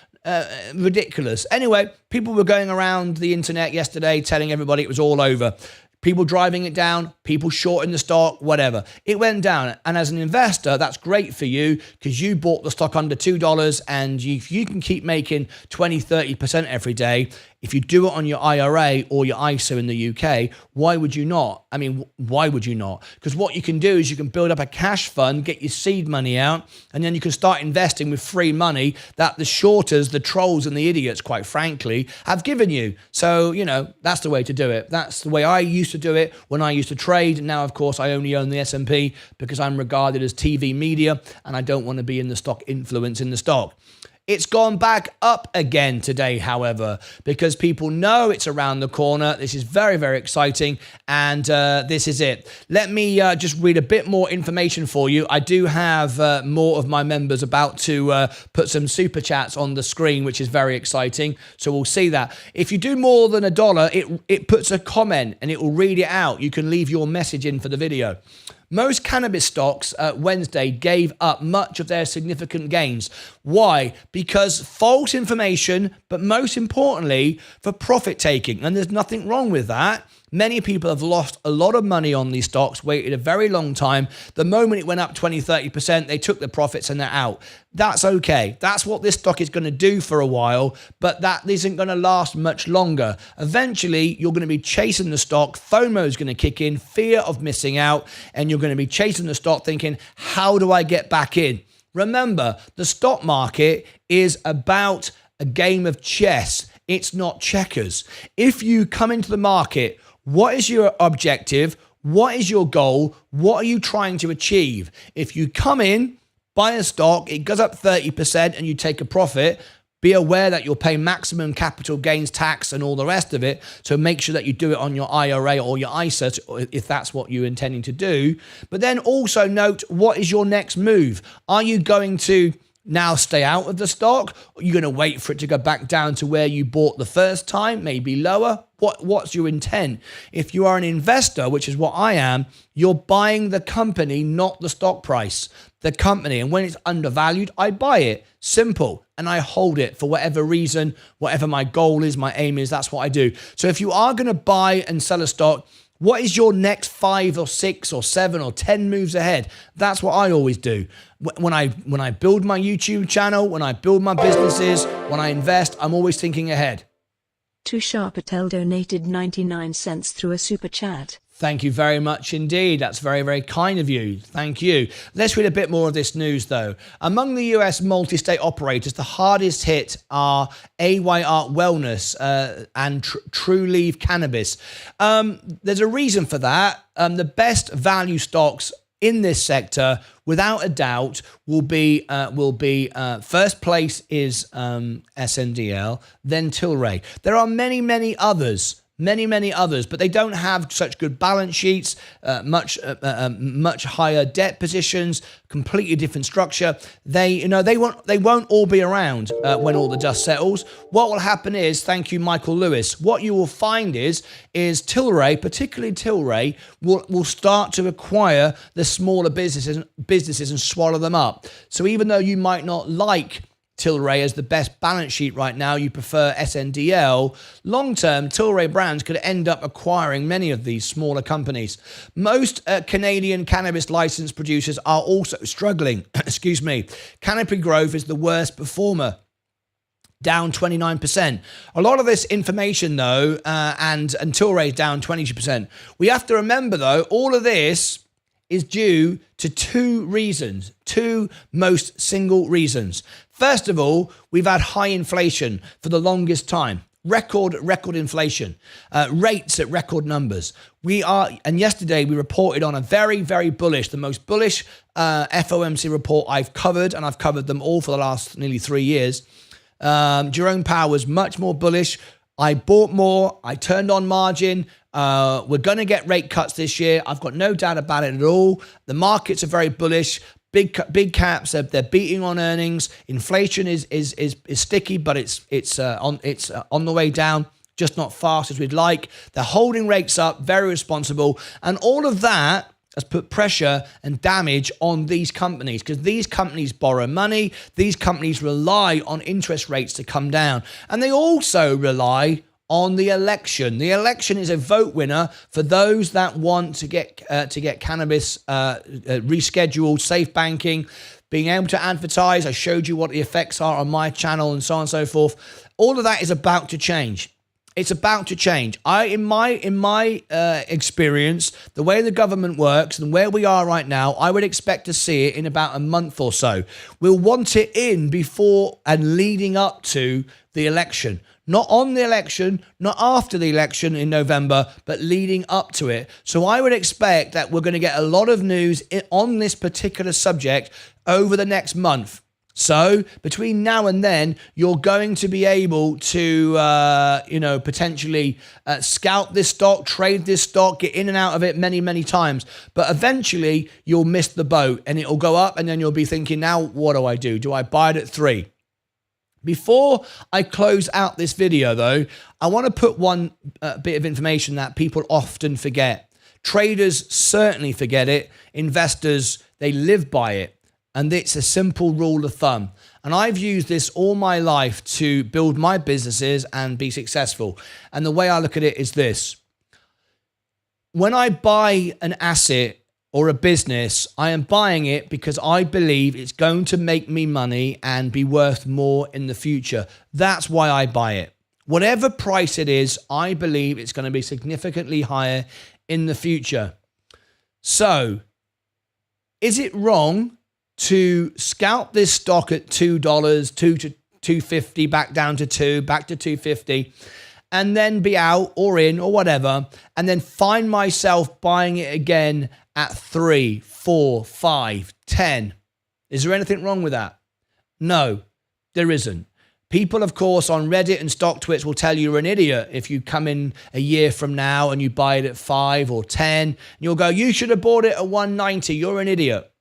Ridiculous. Anyway, people were going around the internet yesterday telling everybody it was all over. People driving it down, people shorting the stock, whatever. It went down. And as an investor, that's great for you because you bought the stock under $2 and you can keep making 20, 30% every day. If you do it on your IRA or your ISA in the UK, why would you not? I mean, why would you not? Because what you can do is you can build up a cash fund, get your seed money out, and then you can start investing with free money that the shorters, the trolls and the idiots, quite frankly, have given you. So, you know, that's the way to do it. That's the way I used to do it when I used to trade. Now, of course, I only own the S&P because I'm regarded as TV media and I don't want to be in the stock influencing the stock. It's gone back up again today, however, because people know it's around the corner. This is very, very exciting, and this is it. Let me just read a bit more information for you. I do have more of my members about to put some super chats on the screen, which is very exciting, so we'll see that. If you do more than $1, it puts a comment, and it will read it out. You can leave your message in for the video. Most cannabis stocks Wednesday gave up much of their significant gains. Why? Because false information, but most importantly, for profit taking. And there's nothing wrong with that. Many people have lost a lot of money on these stocks, waited a very long time. The moment it went up 20, 30%, they took the profits and they're out. That's okay. That's what this stock is going to do for a while, but that isn't going to last much longer. Eventually, you're going to be chasing the stock. FOMO is going to kick in, fear of missing out, and you're going to be chasing the stock thinking, how do I get back in? Remember, the stock market is about a game of chess. It's not checkers. If you come into the market, what is your objective? What is your goal? What are you trying to achieve? If you come in, buy a stock, it goes up 30% and you take a profit, be aware that you'll pay maximum capital gains tax and all the rest of it. So make sure that you do it on your IRA or your ISA if that's what you're intending to do. But then also note, what is your next move? Are you going to now stay out of the stock? Are you going to wait for it to go back down to where you bought the first time, maybe lower? What's your intent? If you are an investor, which is what I am, you're buying the company, not the stock price. The company. And when it's undervalued, I buy it. Simple. And I hold it for whatever reason, whatever my goal is, my aim is, that's what I do. So if you are going to buy and sell a stock, what is your next 5 or 6 or 7 or 10 moves ahead? That's what I always do. When I build my YouTube channel, when I build my businesses, when I invest, I'm always thinking ahead. Tushar Patel donated 99 cents through a super chat. Thank you very much indeed. That's very, very kind of you. Thank you. Let's read a bit more of this news, though. Among the US multi-state operators, the hardest hit are AYR Wellness and True Leaf Cannabis. There's a reason for that. The best value stocks in this sector, without a doubt, will be first place is SNDL, then Tillray. There are many, many others, many others, but they don't have such good balance sheets, much higher debt positions, completely different structure. They won't all be around when all the dust settles. What will happen is, thank you, Michael Lewis, what you will find is Tillray, particularly Tillray, will start to acquire the smaller businesses and swallow them up. So even though you might not like Tillray as the best balance sheet right now, you prefer SNDL, long-term Tillray brands could end up acquiring many of these smaller companies. Most Canadian cannabis license producers are also struggling. Excuse me. Canopy Growth is the worst performer, down 29%. A lot of this information, though, and Tillray is down 20%. We have to remember, though, all of this is due to two most single reasons. First of all, we've had high inflation for the longest time. Record inflation, rates at record numbers. And yesterday we reported on a very bullish, the most bullish FOMC report I've covered, and I've covered them all for the last nearly 3 years. Jerome Powell was much more bullish. I bought more. I turned on margin. We're going to get rate cuts this year. I've got no doubt about it at all. The markets are very bullish. Big caps, they're beating on earnings. Inflation is sticky, but it's on the way down, just not fast as we'd like. They're holding rates up, very responsible, and all of that has put pressure and damage on these companies, because these companies borrow money. These companies rely on interest rates to come down, and they also rely on the election. The election is a vote winner for those that want to get cannabis rescheduled, safe banking, being able to advertise. I showed you what the effects are on my channel and so on and so forth. All of that is about to change. It's about to change. In my experience, the way the government works and where we are right now, I would expect to see it in about a month or so. We'll want it in before and leading up to the election. Not on the election, not after the election in November, but leading up to it. So I would expect that we're going to get a lot of news on this particular subject over the next month. So between now and then, you're going to be able to, potentially scout this stock, trade this stock, get in and out of it many times. But eventually, you'll miss the boat and it'll go up, and then you'll be thinking, now what do I do? Do I buy it at 3? Before I close out this video, though, I want to put one bit of information that people often forget. Traders certainly forget it. Investors, they live by it. And it's a simple rule of thumb. And I've used this all my life to build my businesses and be successful. And the way I look at it is this. When I buy an asset or a business, I am buying it because I believe it's going to make me money and be worth more in the future. That's why I buy it. Whatever price it is, I believe it's going to be significantly higher in the future. So, is it wrong to scout this stock at $2, $2 to $2.50, back down to $2, back to $2.50, and then be out or in or whatever, and then find myself buying it again at 3, 4, 5, 10? Is there anything wrong with that? No, there isn't. People, of course, on Reddit and StockTwits will tell you you're an idiot if you come in a year from now and you buy it at 5 or 10. And you'll go, you should have bought it at 190. You're an idiot.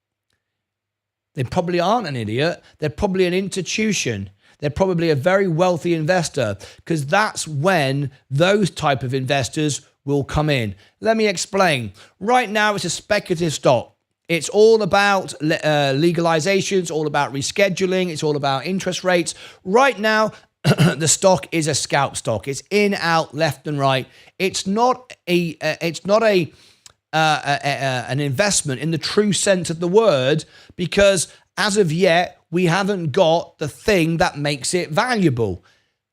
They probably aren't an idiot. They're probably an institution. They're probably a very wealthy investor, because that's when those type of investors will come in. Let me explain. Right now, it's a speculative stock. It's all about legalization. It's all about rescheduling. It's all about interest rates. Right now, the stock is a scalp stock. It's in, out, left, and right. It's not an investment in the true sense of the word, because as of yet, we haven't got the thing that makes it valuable.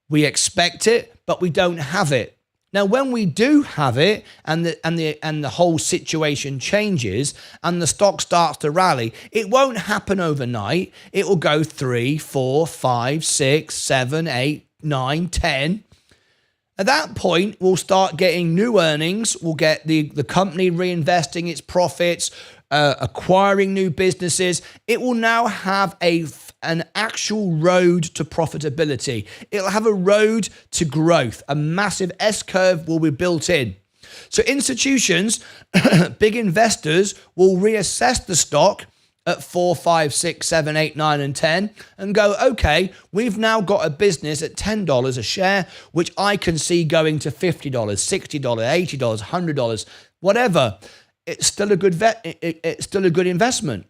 We expect it, but we don't have it. Now, when we do have it, and the whole situation changes, and the stock starts to rally, it won't happen overnight. It will go 3, 4, 5, 6, 7, 8, 9, 10. At that point, we'll start getting new earnings. We'll get the company reinvesting its profits, acquiring new businesses. It will now have a an actual road to profitability. It'll have a road to growth. A massive S-curve will be built in. So institutions, big investors, will reassess the stock at 4, 5, 6, 7, 8, 9, and 10 and go, okay, we've now got a business at $10 a share, which I can see going to $50, $60, $80, $100, whatever. It's still a good it's still a good investment.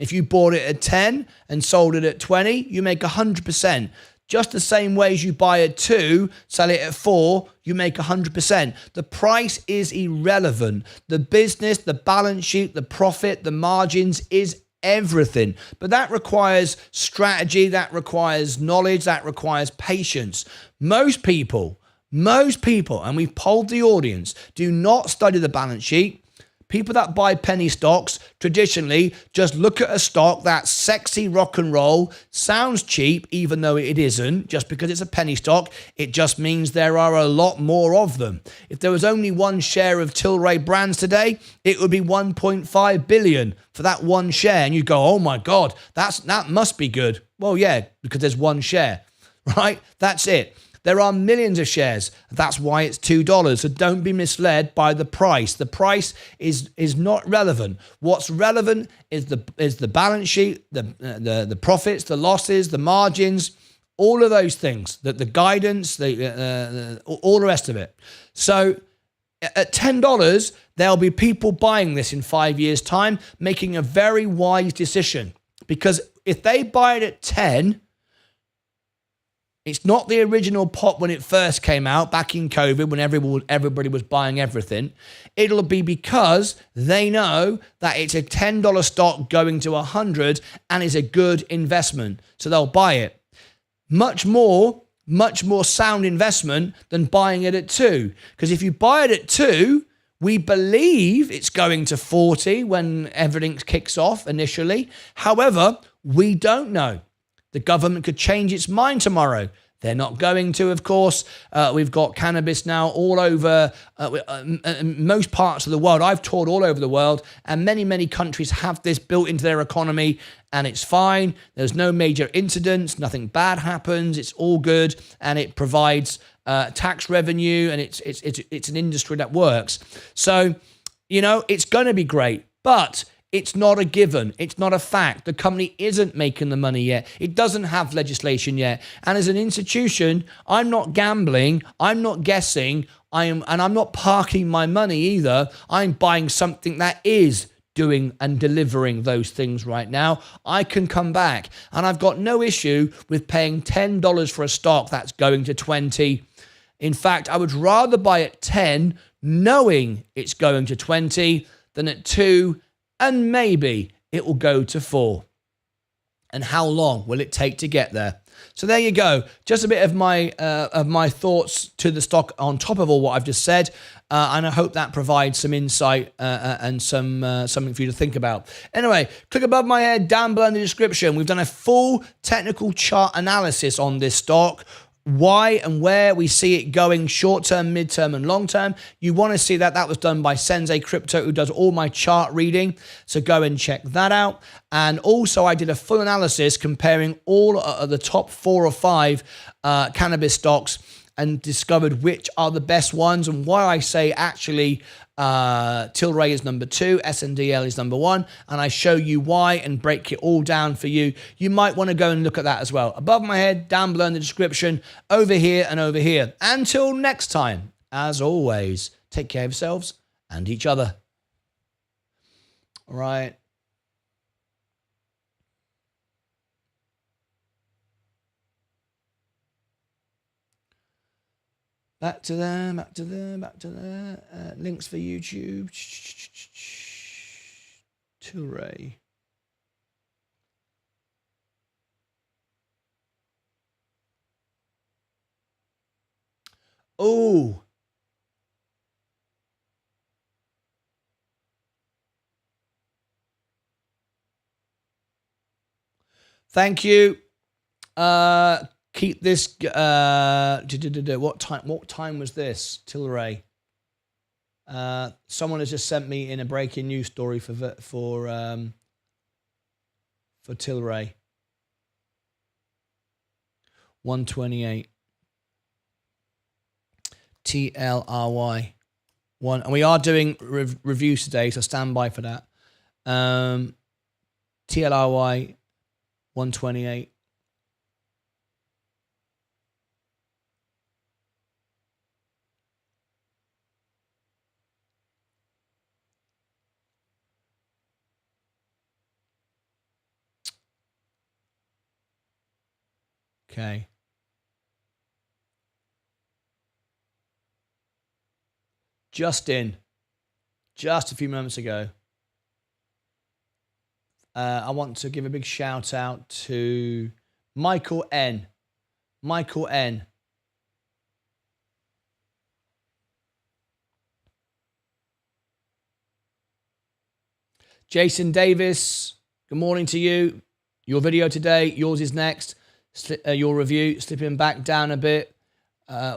If you bought it at 10 and sold it at 20, you make 100%. Just the same way as you buy at 2, sell it at 4, you make 100%. The price is irrelevant. The business, the balance sheet, the profit, the margins is everything. But that requires strategy, that requires knowledge, that requires patience. Most people, and we've polled the audience, do not study the balance sheet. People that buy penny stocks traditionally just look at a stock that's sexy rock and roll, sounds cheap, even though it isn't. Just because it's a penny stock, it just means there are a lot more of them. If there was only one share of Tillray brands today, it would be 1.5 billion for that one share. And you go, oh my God, that must be good. Well, yeah, because there's one share, right? That's it. There are millions of shares. That's why it's $2. So don't be misled by the price. The price is not relevant. What's relevant is the balance sheet, the profits, the losses, the margins, all of those things. The guidance, all the rest of it. So at $10, there'll be people buying this in 5 years' time, making a very wise decision. Because if they buy it at 10, it's not the original pop when it first came out back in COVID when everybody was buying everything. It'll be because they know that it's a $10 stock going to 100 and is a good investment. So they'll buy it. Much more sound investment than buying it at 2. Because if you buy it at 2, we believe it's going to 40 when everything kicks off initially. However, we don't know. The government could change its mind tomorrow. They're not going to, of course. We've got cannabis now all over most parts of the world. I've toured all over the world, and many, many countries have this built into their economy, and it's fine. There's no major incidents. Nothing bad happens. It's all good, and it provides tax revenue, and it's an industry that works. So, it's going to be great, but it's not a given. It's not a fact. The company isn't making the money yet. It doesn't have legislation yet. And as an institution, I'm not gambling. I'm not guessing. And I'm not parking my money either. I'm buying something that is doing and delivering those things right now. I can come back. And I've got no issue with paying $10 for a stock that's going to 20. In fact, I would rather buy at 10 knowing it's going to 20 than at 2 and maybe it will go to 4. And how long will it take to get there? So there you go. Just a bit of my thoughts to the stock on top of all what I've just said. And I hope that provides some insight and something for you to think about. Anyway, click above my head, down below in the description. We've done a full technical chart analysis on this stock. Why and where we see it going short-term, mid-term, and long-term. You want to see that. That was done by Sensei Crypto, who does all my chart reading. So go and check that out. And also, I did a full analysis comparing all of the top 4 or 5 cannabis stocks and discovered which are the best ones and why I say actually Tillray is number 2, SNDL is number 1, and I show you why and break it all down for you. You might want to go and look at that as well. Above my head, down below in the description, over here and over here. Until next time, as always, take care of yourselves and each other. All right. Back to there, back to there, back to there. Links for YouTube. Tillray. Oh. Thank you. Keep this. What time was this? Tillray. Someone has just sent me in a breaking news story for Tillray. 128. TLRY. And we are doing reviews today, so stand by for that. TLRY 128. Okay. Just a few moments ago. I want to give a big shout out to Michael N. Michael N. Jason Davis, good morning to you. Your video today, yours is next. Your review, slipping back down a bit.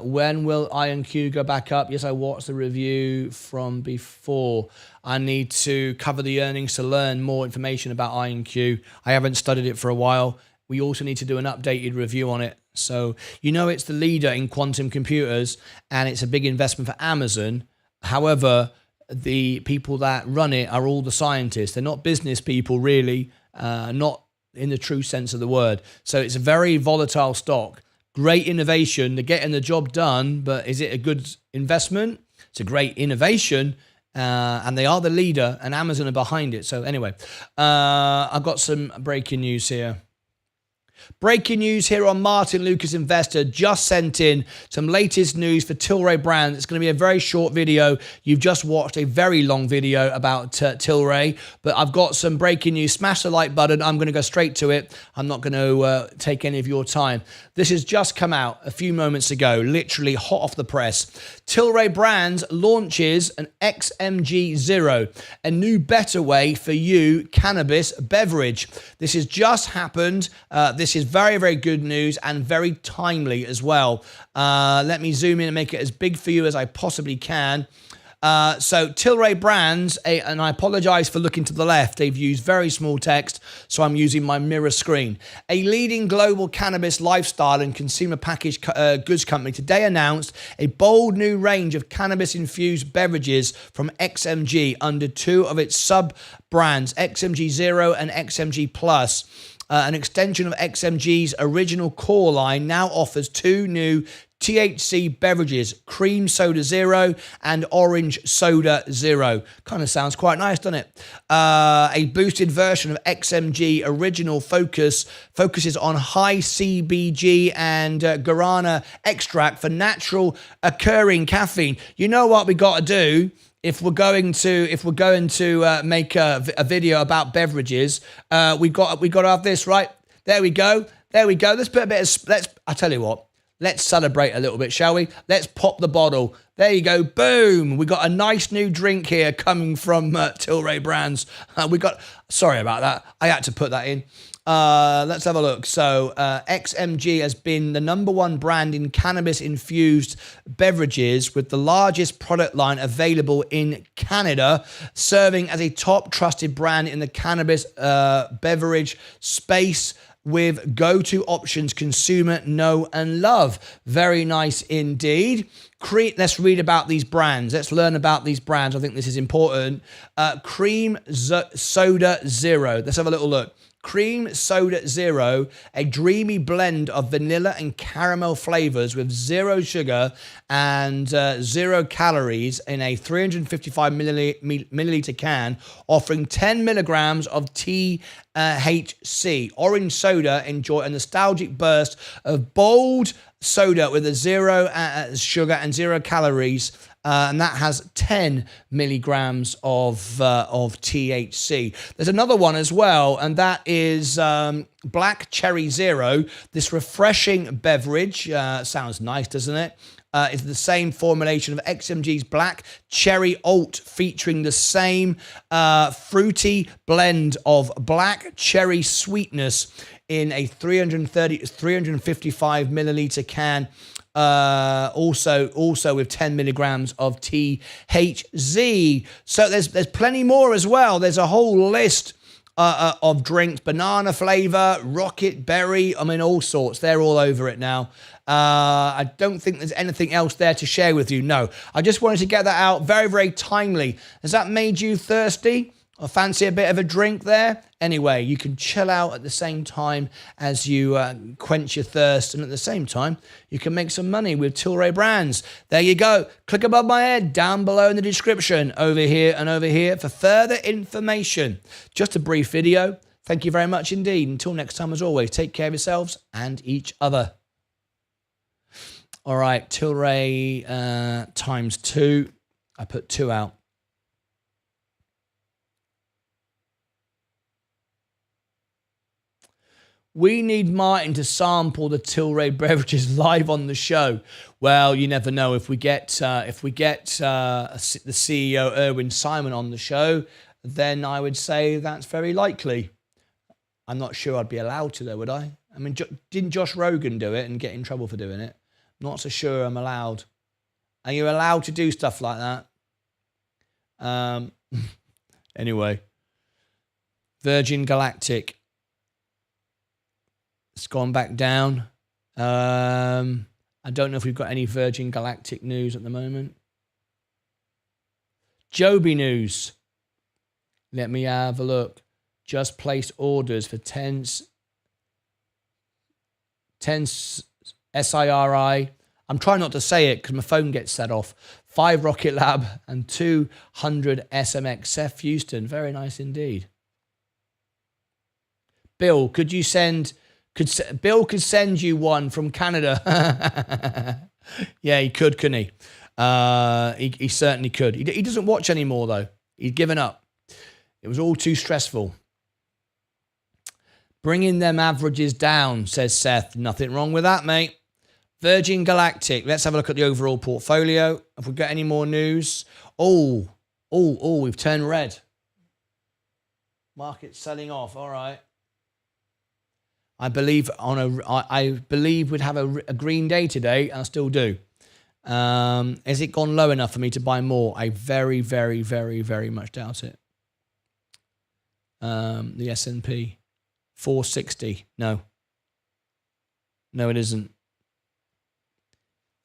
When will IonQ go back up? Yes, I watched the review from before. I need to cover the earnings to learn more information about IonQ. I haven't studied it for a while. We also need to do an updated review on it. So, you know, it's the leader in quantum computers and it's a big investment for Amazon. However, the people that run it are all the scientists. They're not business people, really, not in the true sense of the word. So it's a very volatile stock. Great innovation. They're getting the job done, but is it a good investment? It's a great innovation, and they are the leader, and Amazon are behind it. So anyway, I've got some breaking news here. Breaking news here on Martyn Lucas Investor. Just sent in some latest news for Tillray brand. It's going to be a very short video. You've just watched a very long video about Tillray, but I've got some breaking news. Smash the like button. I'm going to go straight to it. I'm not going to take any of your time. This has just come out a few moments ago, literally hot off the press. Tillray Brands launches an XMG Zero, a new better way for you cannabis beverage. This has just happened. This is very, very good news and very timely as well. Let me zoom in and make it as big for you as I possibly can. So Tillray Brands, and I apologize for looking to the left. They've used very small text, so I'm using my mirror screen. A leading global cannabis lifestyle and consumer packaged goods company today announced a bold new range of cannabis-infused beverages from XMG under two of its sub-brands, XMG Zero and XMG Plus. An extension of XMG's original core line now offers two new THC beverages, Cream Soda Zero and Orange Soda Zero. Kind of sounds quite nice, doesn't it? A boosted version of XMG original focuses on high CBG and guarana extract for natural occurring caffeine. You know what we got to do? If we're going to make a video about beverages, we got to have this, right? There we go. Let's put a bit of. I tell you what. Let's celebrate a little bit, shall we? Let's pop the bottle. There you go. Boom. We got a nice new drink here coming from Tillray Brands. Sorry about that. I had to put that in. Let's have a look. So XMG has been the #1 brand in cannabis-infused beverages with the largest product line available in Canada, serving as a top trusted brand in the cannabis beverage space with go-to options consumer know and love. Very nice indeed. Let's read about these brands. Let's learn about these brands. I think this is important. Cream Soda Zero. Let's have a little look. Cream Soda Zero, a dreamy blend of vanilla and caramel flavors with zero sugar and 0 calories in a 355 milliliter can, offering 10 milligrams of THC. Orange soda, enjoy a nostalgic burst of bold soda with a 0 sugar and 0 calories. And that has 10 milligrams of THC. There's another one as well, and that is Black Cherry Zero. This refreshing beverage, sounds nice, doesn't it? It's the same formulation of XMG's Black Cherry Alt, featuring the same fruity blend of black cherry sweetness in a 355 milliliter can. Also with 10 milligrams of THC. So there's plenty more as well. There's a whole list of drinks, banana flavor, rocket berry. I mean, all sorts. They're all over it now. I don't think there's anything else there to share with you. No, I just wanted to get that out. Very, very timely. Has that made you thirsty? Or fancy a bit of a drink there? Anyway, you can chill out at the same time as you quench your thirst, and at the same time, you can make some money with Tillray brands. There you go. Click above my head, down below in the description, over here and over here for further information. Just a brief video. Thank you very much indeed. Until next time, as always, take care of yourselves and each other. All right, Tillray times 2. I put 2 out. We need Martyn to sample the Tillray beverages live on the show. Well, you never know. If we get the CEO Erwin Simon on the show, then I would say that's very likely. I'm not sure I'd be allowed to, though, would I? I mean, didn't Josh Rogan do it and get in trouble for doing it? I'm not so sure I'm allowed. Are you allowed to do stuff like that? Anyway, Virgin Galactic. It's gone back down. I don't know if we've got any Virgin Galactic news at the moment. Joby news. Let me have a look. Just placed orders for 10 SIRI. I'm trying not to say it because my phone gets set off. 5 Rocket Lab and 200 SMX. Seth Houston. Very nice indeed. Bill, could you send... Bill could send you one from Canada. Yeah, he could, couldn't he? He certainly could. He doesn't watch anymore, though. He's given up. It was all too stressful. Bringing them averages down, says Seth. Nothing wrong with that, mate. Virgin Galactic. Let's have a look at the overall portfolio. Have we got any more news? Oh, we've turned red. Market's selling off. All right. I believe we'd have a green day today, and I still do. Has it gone low enough for me to buy more? I very, very, very, very much doubt it. The S&P 460. No, it isn't.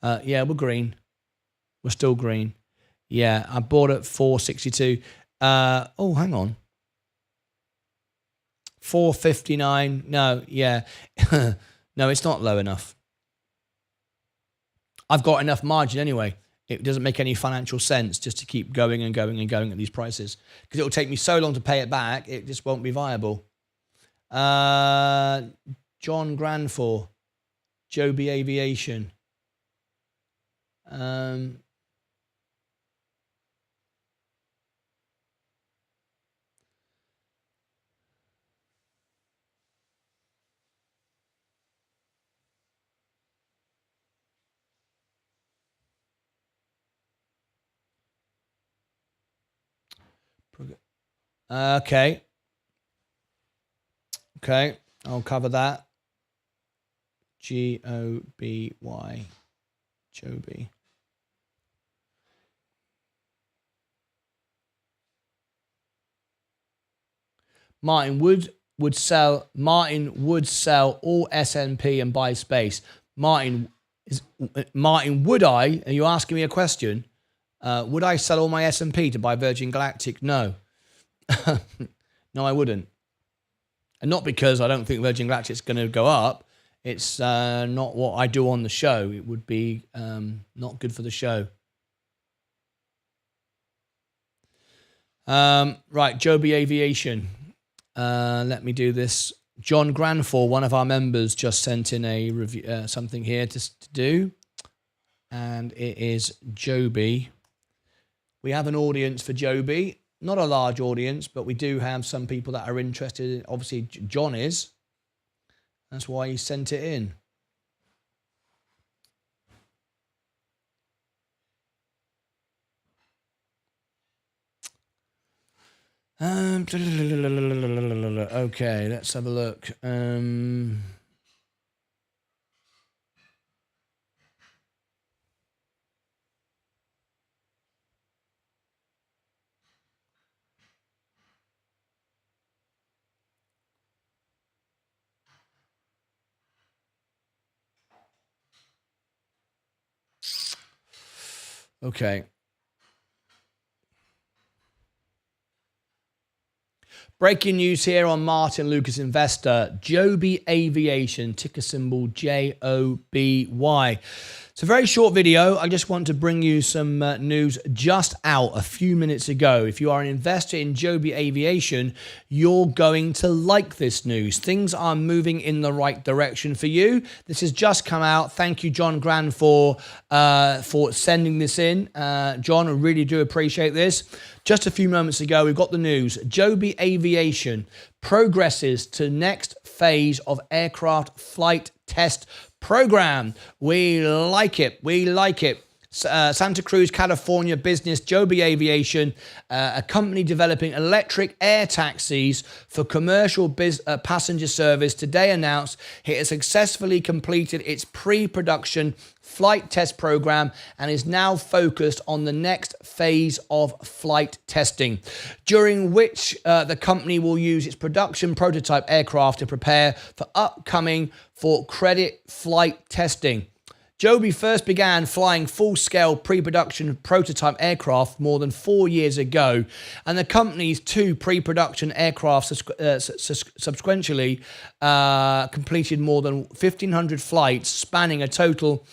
Yeah, we're green. We're still green. Yeah, I bought at 462. Oh, hang on. 459. No, yeah. No, it's not low enough. I've got enough margin anyway. It doesn't make any financial sense just to keep going and going and going at these prices because it will take me so long to pay it back. It just won't be viable. John Granfor, Joby Aviation. Okay. I'll cover that. G-O-B-Y. Joby. Martyn would sell all S&P and buy space. Martyn, would I? Are you asking me a question? Would I sell all my S&P to buy Virgin Galactic? No. No, I wouldn't. And not because I don't think Virgin Galactic's going to go up. It's not what I do on the show. It would be not good for the show. Right, Joby Aviation. Let me do this. John Granfor, one of our members, just sent in a review, something here to do. And it is Joby. We have an audience for Joby. Not a large audience, but we do have some people that are interested. Obviously, John is. That's why he sent it in. Okay, let's have a look. Okay. Breaking news here on Martyn Lucas Investor. Joby Aviation, ticker symbol JOBY. It's a very short video. I just want to bring you some news just out a few minutes ago. If you are an investor in Joby Aviation, you're going to like this news. Things are moving in the right direction for you. This has just come out. Thank you, John Gran, for sending this in. John, I really do appreciate this. Just a few moments ago, we've got the news. Joby Aviation progresses to next phase of aircraft flight test program. We like it. We like it. Santa Cruz, California business Joby Aviation, a company developing electric air taxis for commercial passenger service, today announced it has successfully completed its pre-production flight test program and is now focused on the next phase of flight testing, during which the company will use its production prototype aircraft to prepare for upcoming credit flight testing. Joby first began flying full-scale pre-production prototype aircraft more than 4 years ago, and the company's 2 pre-production aircraft subsequently completed more than 1,500 flights, spanning a total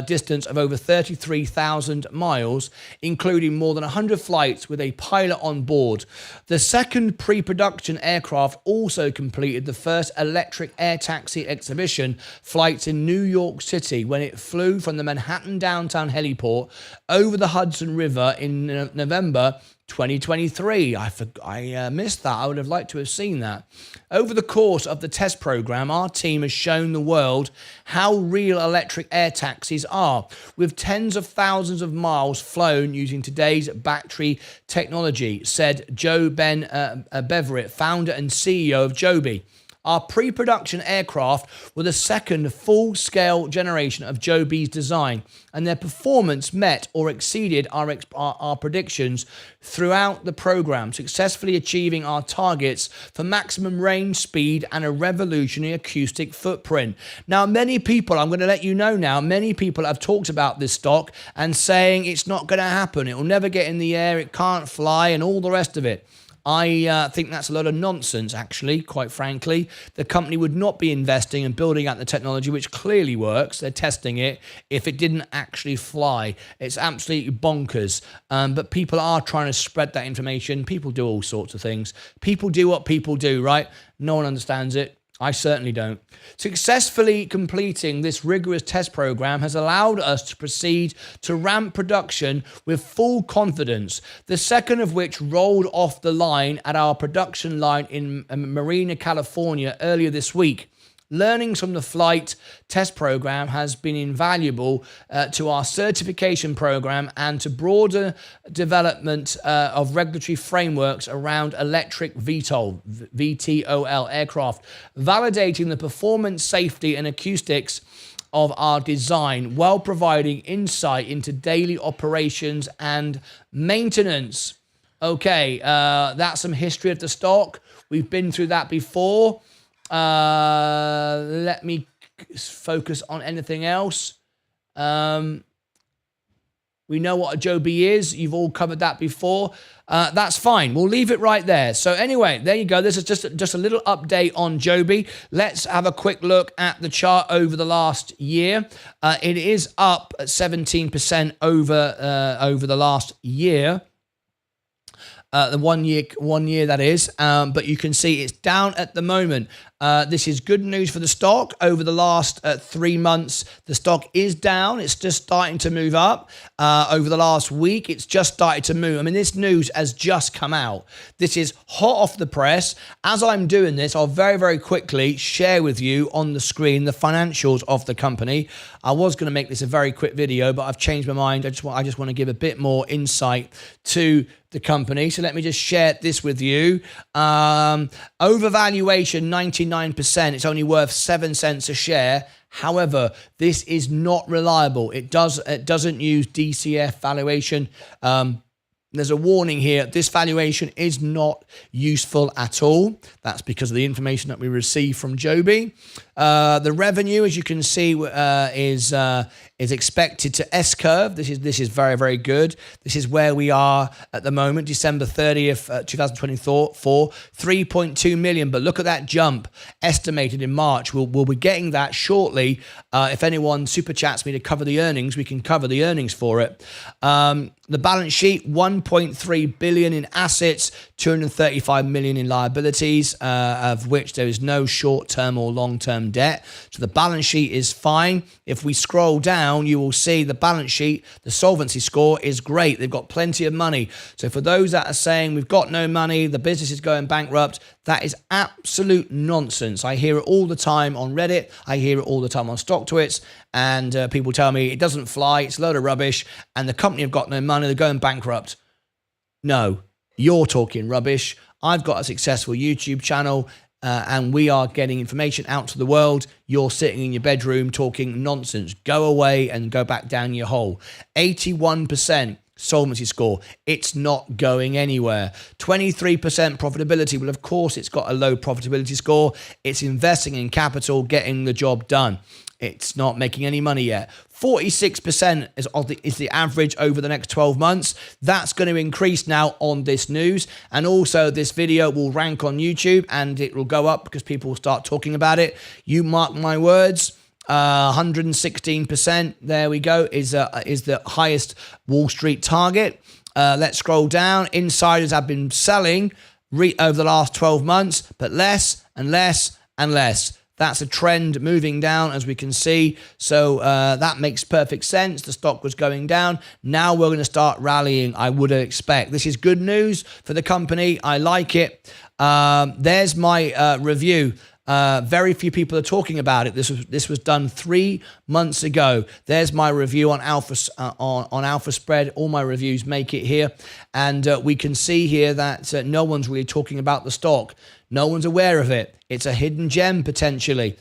distance of over 33,000 miles, including more than 100 flights with a pilot on board. The second pre-production aircraft also completed the first electric air taxi exhibition flights in New York City when it flew from the Manhattan downtown heliport over the Hudson River in November 2023. I missed that. I would have liked to have seen that. Over the course of the test program, our team has shown the world how real electric air taxis are, with tens of thousands of miles flown using today's battery technology, said Joe Beverett, founder and CEO of Joby. Our pre-production aircraft were the second full-scale generation of Joby's design, and their performance met or exceeded our predictions throughout the program, successfully achieving our targets for maximum range, speed, and a revolutionary acoustic footprint. Now, many people, I'm going to let you know now, many people have talked about this stock and saying it's not going to happen, it will never get in the air, it can't fly, and all the rest of it. I think that's a lot of nonsense, actually, quite frankly. The company would not be investing and building out the technology, which clearly works. They're testing it if it didn't actually fly. It's absolutely bonkers. But people are trying to spread that information. People do all sorts of things. People do what people do, right? No one understands it. I certainly don't. Successfully completing this rigorous test program has allowed us to proceed to ramp production with full confidence, the second of which rolled off the line at our production line in Marina, California earlier this week. Learnings from the flight test program has been invaluable to our certification program and to broader development of regulatory frameworks around electric VTOL aircraft, validating the performance, safety, and acoustics of our design, while providing insight into daily operations and maintenance. Okay, that's some history of the stock. We've been through that before. Let me focus on anything else. We know what a Joby is. You've all covered that before. That's fine. We'll leave it right there. So anyway, there you go. This is just a little update on Joby. Let's have a quick look at the chart over the last year. It is up 17% over the last year. The one year that is, but you can see it's down at the moment. This is good news for the stock. Over the last 3 months, the stock is down. It's just starting to move up. Over the last week, it's just started to move. I mean, this news has just come out. This is hot off the press. As I'm doing this, I'll very, very quickly share with you on the screen the financials of the company. I was going to make this a very quick video, but I've changed my mind. I just want to give a bit more insight to the company. So let me just share this with you. Overvaluation, 99%. It's only worth 7 cents a share. However, this is not reliable. It doesn't use DCF valuation. there's a warning here. This valuation is not useful at all. That's because of the information that we receive from Joby. The revenue, as you can see, is expected to S-curve. This is very, very good. This is where we are at the moment, December 30th, 2024, 3.2 million. But look at that jump estimated in March. We'll be getting that shortly. If anyone super chats me to cover the earnings, we can cover the earnings for it. The balance sheet, 1.3 billion in assets, 235 million in liabilities, of which there is no short-term or long-term debt. So the balance sheet is fine. If we scroll down, you will see the balance sheet, the solvency score is great. They've got plenty of money. So for those that are saying we've got no money, the business is going bankrupt, that is absolute nonsense. I hear it all the time on Reddit. I hear it all the time on StockTwits. And people tell me it doesn't fly, it's a load of rubbish, and the company have got no money, they're going bankrupt. No, you're talking rubbish. I've got a successful YouTube channel, and we are getting information out to the world. You're sitting in your bedroom talking nonsense. Go away and go back down your hole. 81% solvency score. It's not going anywhere. 23% profitability. Well, of course, it's got a low profitability score. It's investing in capital, getting the job done. It's not making any money yet. 46% is the average over the next 12 months. That's going to increase now on this news. And also this video will rank on YouTube and it will go up because people will start talking about it. You mark my words. 116%, there we go, is the highest Wall Street target. Let's scroll down. Insiders have been selling over the last 12 months, but less and less and less. That's a trend moving down, as we can see. So that makes perfect sense. The stock was going down. Now we're going to start rallying, I would expect. This is good news for the company. I like it. There's my review. Very few people are talking about it. This was done 3 months ago. There's my review on Alpha on Alpha Spread. All my reviews make it here, and we can see here that no one's really talking about the stock. No one's aware of it. It's a hidden gem potentially.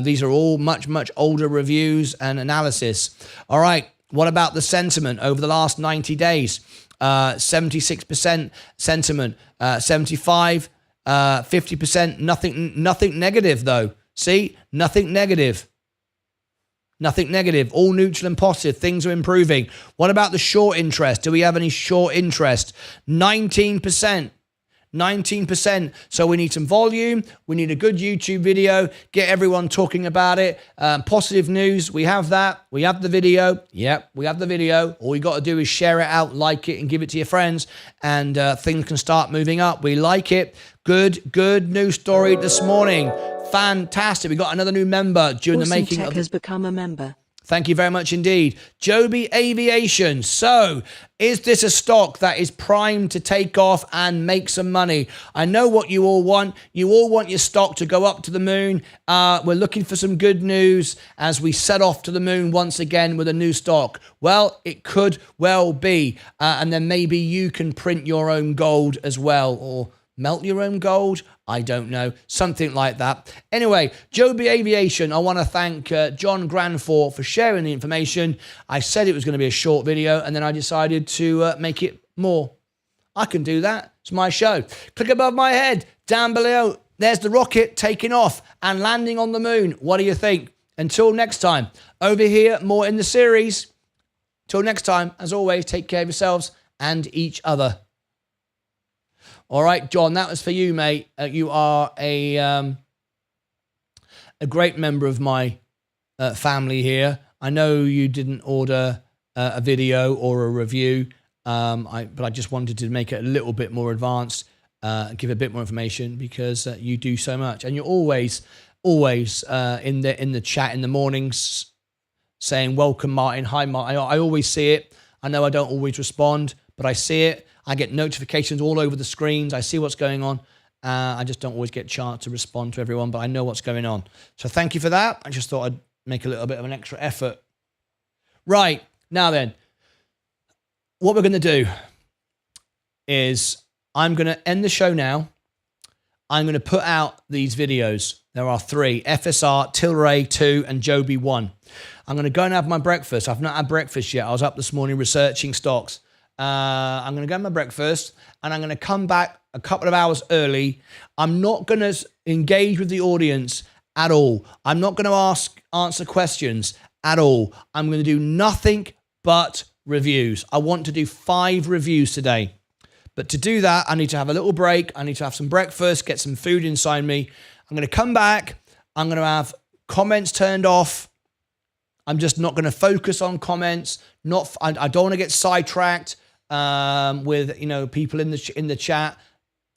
These are all much older reviews and analysis. All right. What about the sentiment over the last 90 days? 76% sentiment, 75%. 50%, nothing negative though. See, nothing negative. Nothing negative, all neutral and positive. Things are improving. What about the short interest? Do we have any short interest? 19%. 19%. So we need some volume. We need a good YouTube video. Get everyone talking about it. Positive news. We have that. We have the video. Yep, we have the video. All you got to do is share it out, like it, and give it to your friends. And things can start moving up. We like it. Good news story this morning. Fantastic. We got another new member during the making Tech of... has become a member. Thank you very much indeed. Joby Aviation. So, is this a stock that is primed to take off and make some money? I know what you all want. You all want your stock to go up to the moon. We're looking for some good news as we set off to the moon once again with a new stock. Well, it could well be. And then maybe you can print your own gold as well, or melt your own gold? I don't know. Something like that. Anyway, Joby Aviation, I want to thank John Granfor for sharing the information. I said it was going to be a short video, and then I decided to make it more. I can do that. It's my show. Click above my head. Down below, there's the rocket taking off and landing on the moon. What do you think? Until next time, over here, more in the series. Till next time, as always, take care of yourselves and each other. All right, John, that was for you, mate. You are a great member of my family here. I know you didn't order a video or a review, but I just wanted to make it a little bit more advanced, give a bit more information because you do so much, and you're always in the chat in the mornings saying welcome, Martin. Hi, Martin. I always see it. I know I don't always respond, but I see it. I get notifications all over the screens. I see what's going on. I just don't always get a chance to respond to everyone, but I know what's going on. So thank you for that. I just thought I'd make a little bit of an extra effort. Right, now then, what we're going to do is I'm going to end the show now. I'm going to put out these videos. There are 3, FSR, Tillray 2, and Joby 1. I'm going to go and have my breakfast. I've not had breakfast yet. I was up this morning researching stocks. I'm going to go have my breakfast, and I'm going to come back a couple of hours early. I'm not going to engage with the audience at all. I'm not going to answer questions at all. I'm going to do nothing but reviews. I want to do 5 reviews today. But to do that, I need to have a little break. I need to have some breakfast, get some food inside me. I'm going to come back. I'm going to have comments turned off. I'm just not going to focus on comments. I don't want to get sidetracked with people in the chat.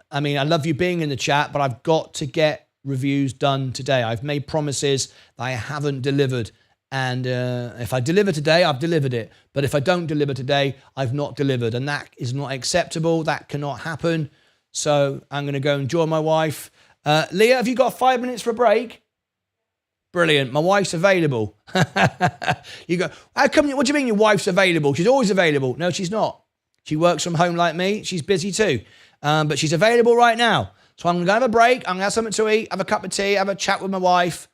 I mean, I love you being in the chat, but I've got to get reviews done today. I've made promises that I haven't delivered. And if I deliver today, I've delivered it. But if I don't deliver today, I've not delivered. And that is not acceptable. That cannot happen. So I'm going to go and join my wife. Leah, have you got 5 minutes for a break? Brilliant. My wife's available. You go, how come? What do you mean your wife's available? She's always available. No, she's not. She works from home like me. She's busy too. But she's available right now. So I'm going to have a break. I'm going to have something to eat, have a cup of tea, have a chat with my wife.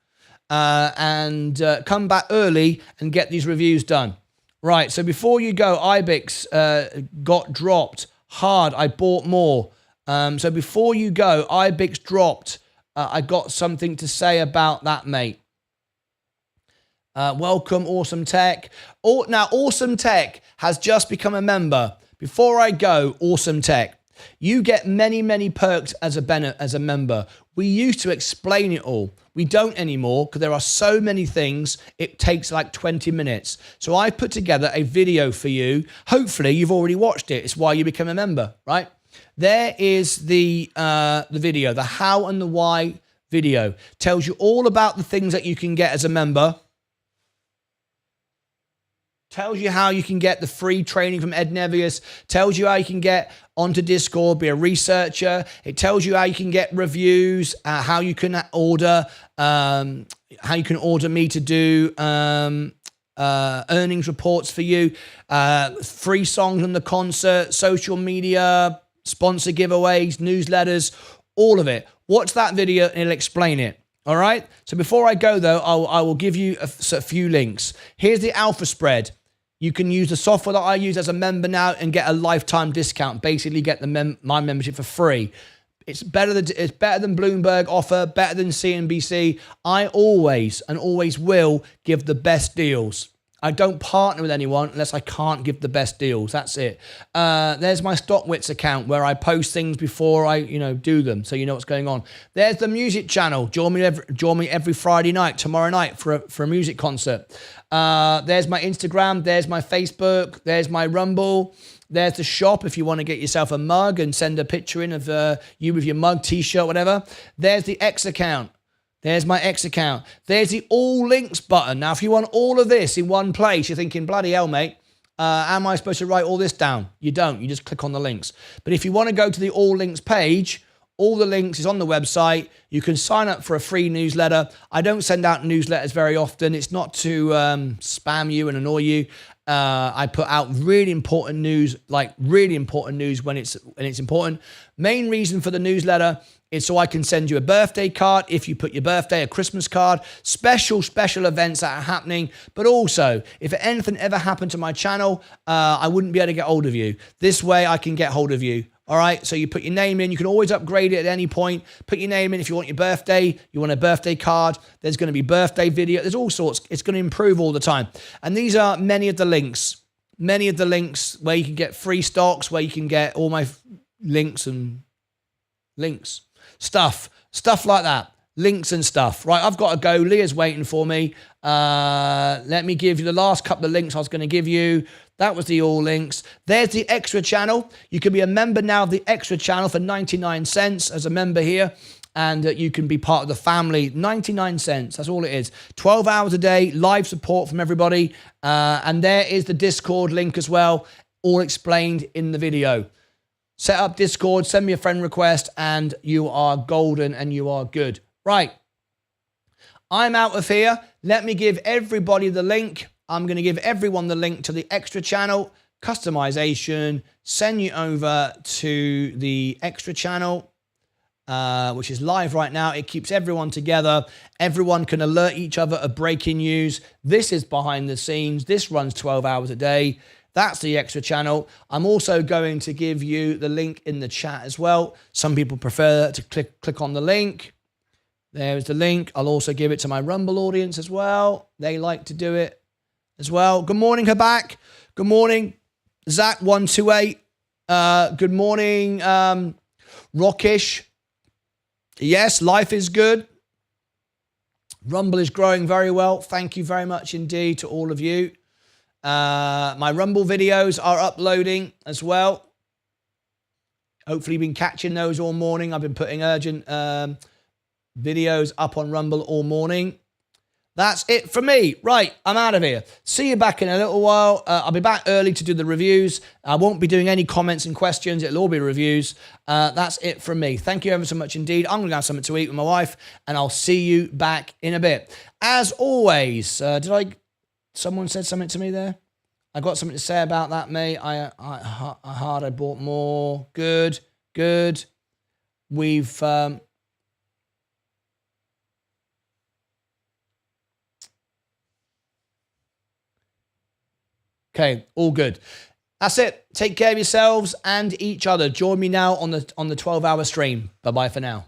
And come back early and get these reviews done. Right, so before you go, IBIX got dropped hard. I bought more. So before you go, IBIX dropped. I got something to say about that, mate. Welcome, Awesome Tech. Now, Awesome Tech has just become a member. Before I go, Awesome Tech, you get many, many perks as a member. We used to explain it all. We don't anymore because there are so many things. It takes like 20 minutes. So I put together a video for you. Hopefully you've already watched it. It's why you become a member, right? There is the video, the how and the why video. Tells you all about the things that you can get as a member. Tells you how you can get the free training from Ed Nevius. Tells you how you can get onto Discord, be a researcher. It tells you how you can get reviews, how you can order me to do earnings reports for you, free songs on the concert, social media, sponsor giveaways, newsletters, all of it. Watch that video and it'll explain it. All right. So before I go though, I will give you a few links. Here's the alpha spread. You can use the software that I use as a member now and get a lifetime discount. Basically, get my membership for free. It's better than Bloomberg offer, better than CNBC. I always will give the best deals. I don't partner with anyone unless I can't give the best deals. That's it. There's my StockWits account where I post things before I, do them, so you know what's going on. There's the music channel. Join me every Friday night, tomorrow night for a music concert. There's my Instagram. There's my Facebook. There's my Rumble. There's the shop if you want to get yourself a mug and send a picture in of you with your mug, t-shirt, whatever. There's the X account. There's my X account. There's the all links button. Now, if you want all of this in one place, you're thinking, bloody hell, mate, am I supposed to write all this down? You don't. You just click on the links. But if you want to go to the all links page, all the links is on the website. You can sign up for a free newsletter. I don't send out newsletters very often. It's not to spam you and annoy you. I put out really important news when it's important. Main reason for the newsletter is so I can send you a birthday card if you put your birthday, a Christmas card, special events that are happening. But also, if anything ever happened to my channel, I wouldn't be able to get hold of you. This way I can get hold of you. All right, so you put your name in. You can always upgrade it at any point. Put your name in if you want your birthday. You want a birthday card. There's going to be birthday video. There's all sorts. It's going to improve all the time. And these are many of the links where you can get free stocks, where you can get all my links and stuff like that. Links and stuff. Right, I've got to go. Leah's waiting for me. Let me give you the last couple of links I was going to give you. That was the all links. There's the extra channel. You can be a member now of the extra channel for 99 cents as a member here. And you can be part of the family. 99 cents. That's all it is. 12 hours a day. Live support from everybody. And there is the Discord link as well. All explained in the video. Set up Discord. Send me a friend request. And you are golden and you are good. Right. I'm out of here. Let me give everybody the link. I'm going to give everyone the link to the extra channel, customization, send you over to the extra channel, which is live right now. It keeps everyone together. Everyone can alert each other of breaking news. This is behind the scenes. This runs 12 hours a day. That's the extra channel. I'm also going to give you the link in the chat as well. Some people prefer to click on the link. There's the link. I'll also give it to my Rumble audience as well. They like to do it as well. Good morning, Habak. Good morning, Zach128. Good morning, Rockish. Yes, life is good. Rumble is growing very well. Thank you very much indeed to all of you. My Rumble videos are uploading as well. Hopefully you've been catching those all morning. I've been putting urgent videos up on Rumble all morning. That's it for me. Right, I'm out of here. See you back in a little while. I'll be back early to do the reviews. I won't be doing any comments and questions. It'll all be reviews. That's it from me. Thank you ever so much indeed. I'm going to have something to eat with my wife, and I'll see you back in a bit. As always, someone said something to me there? I got something to say about that, mate. I bought more. Good. We've... Okay, all good. That's it. Take care of yourselves and each other. Join me now on the 12-hour stream. Bye-bye for now.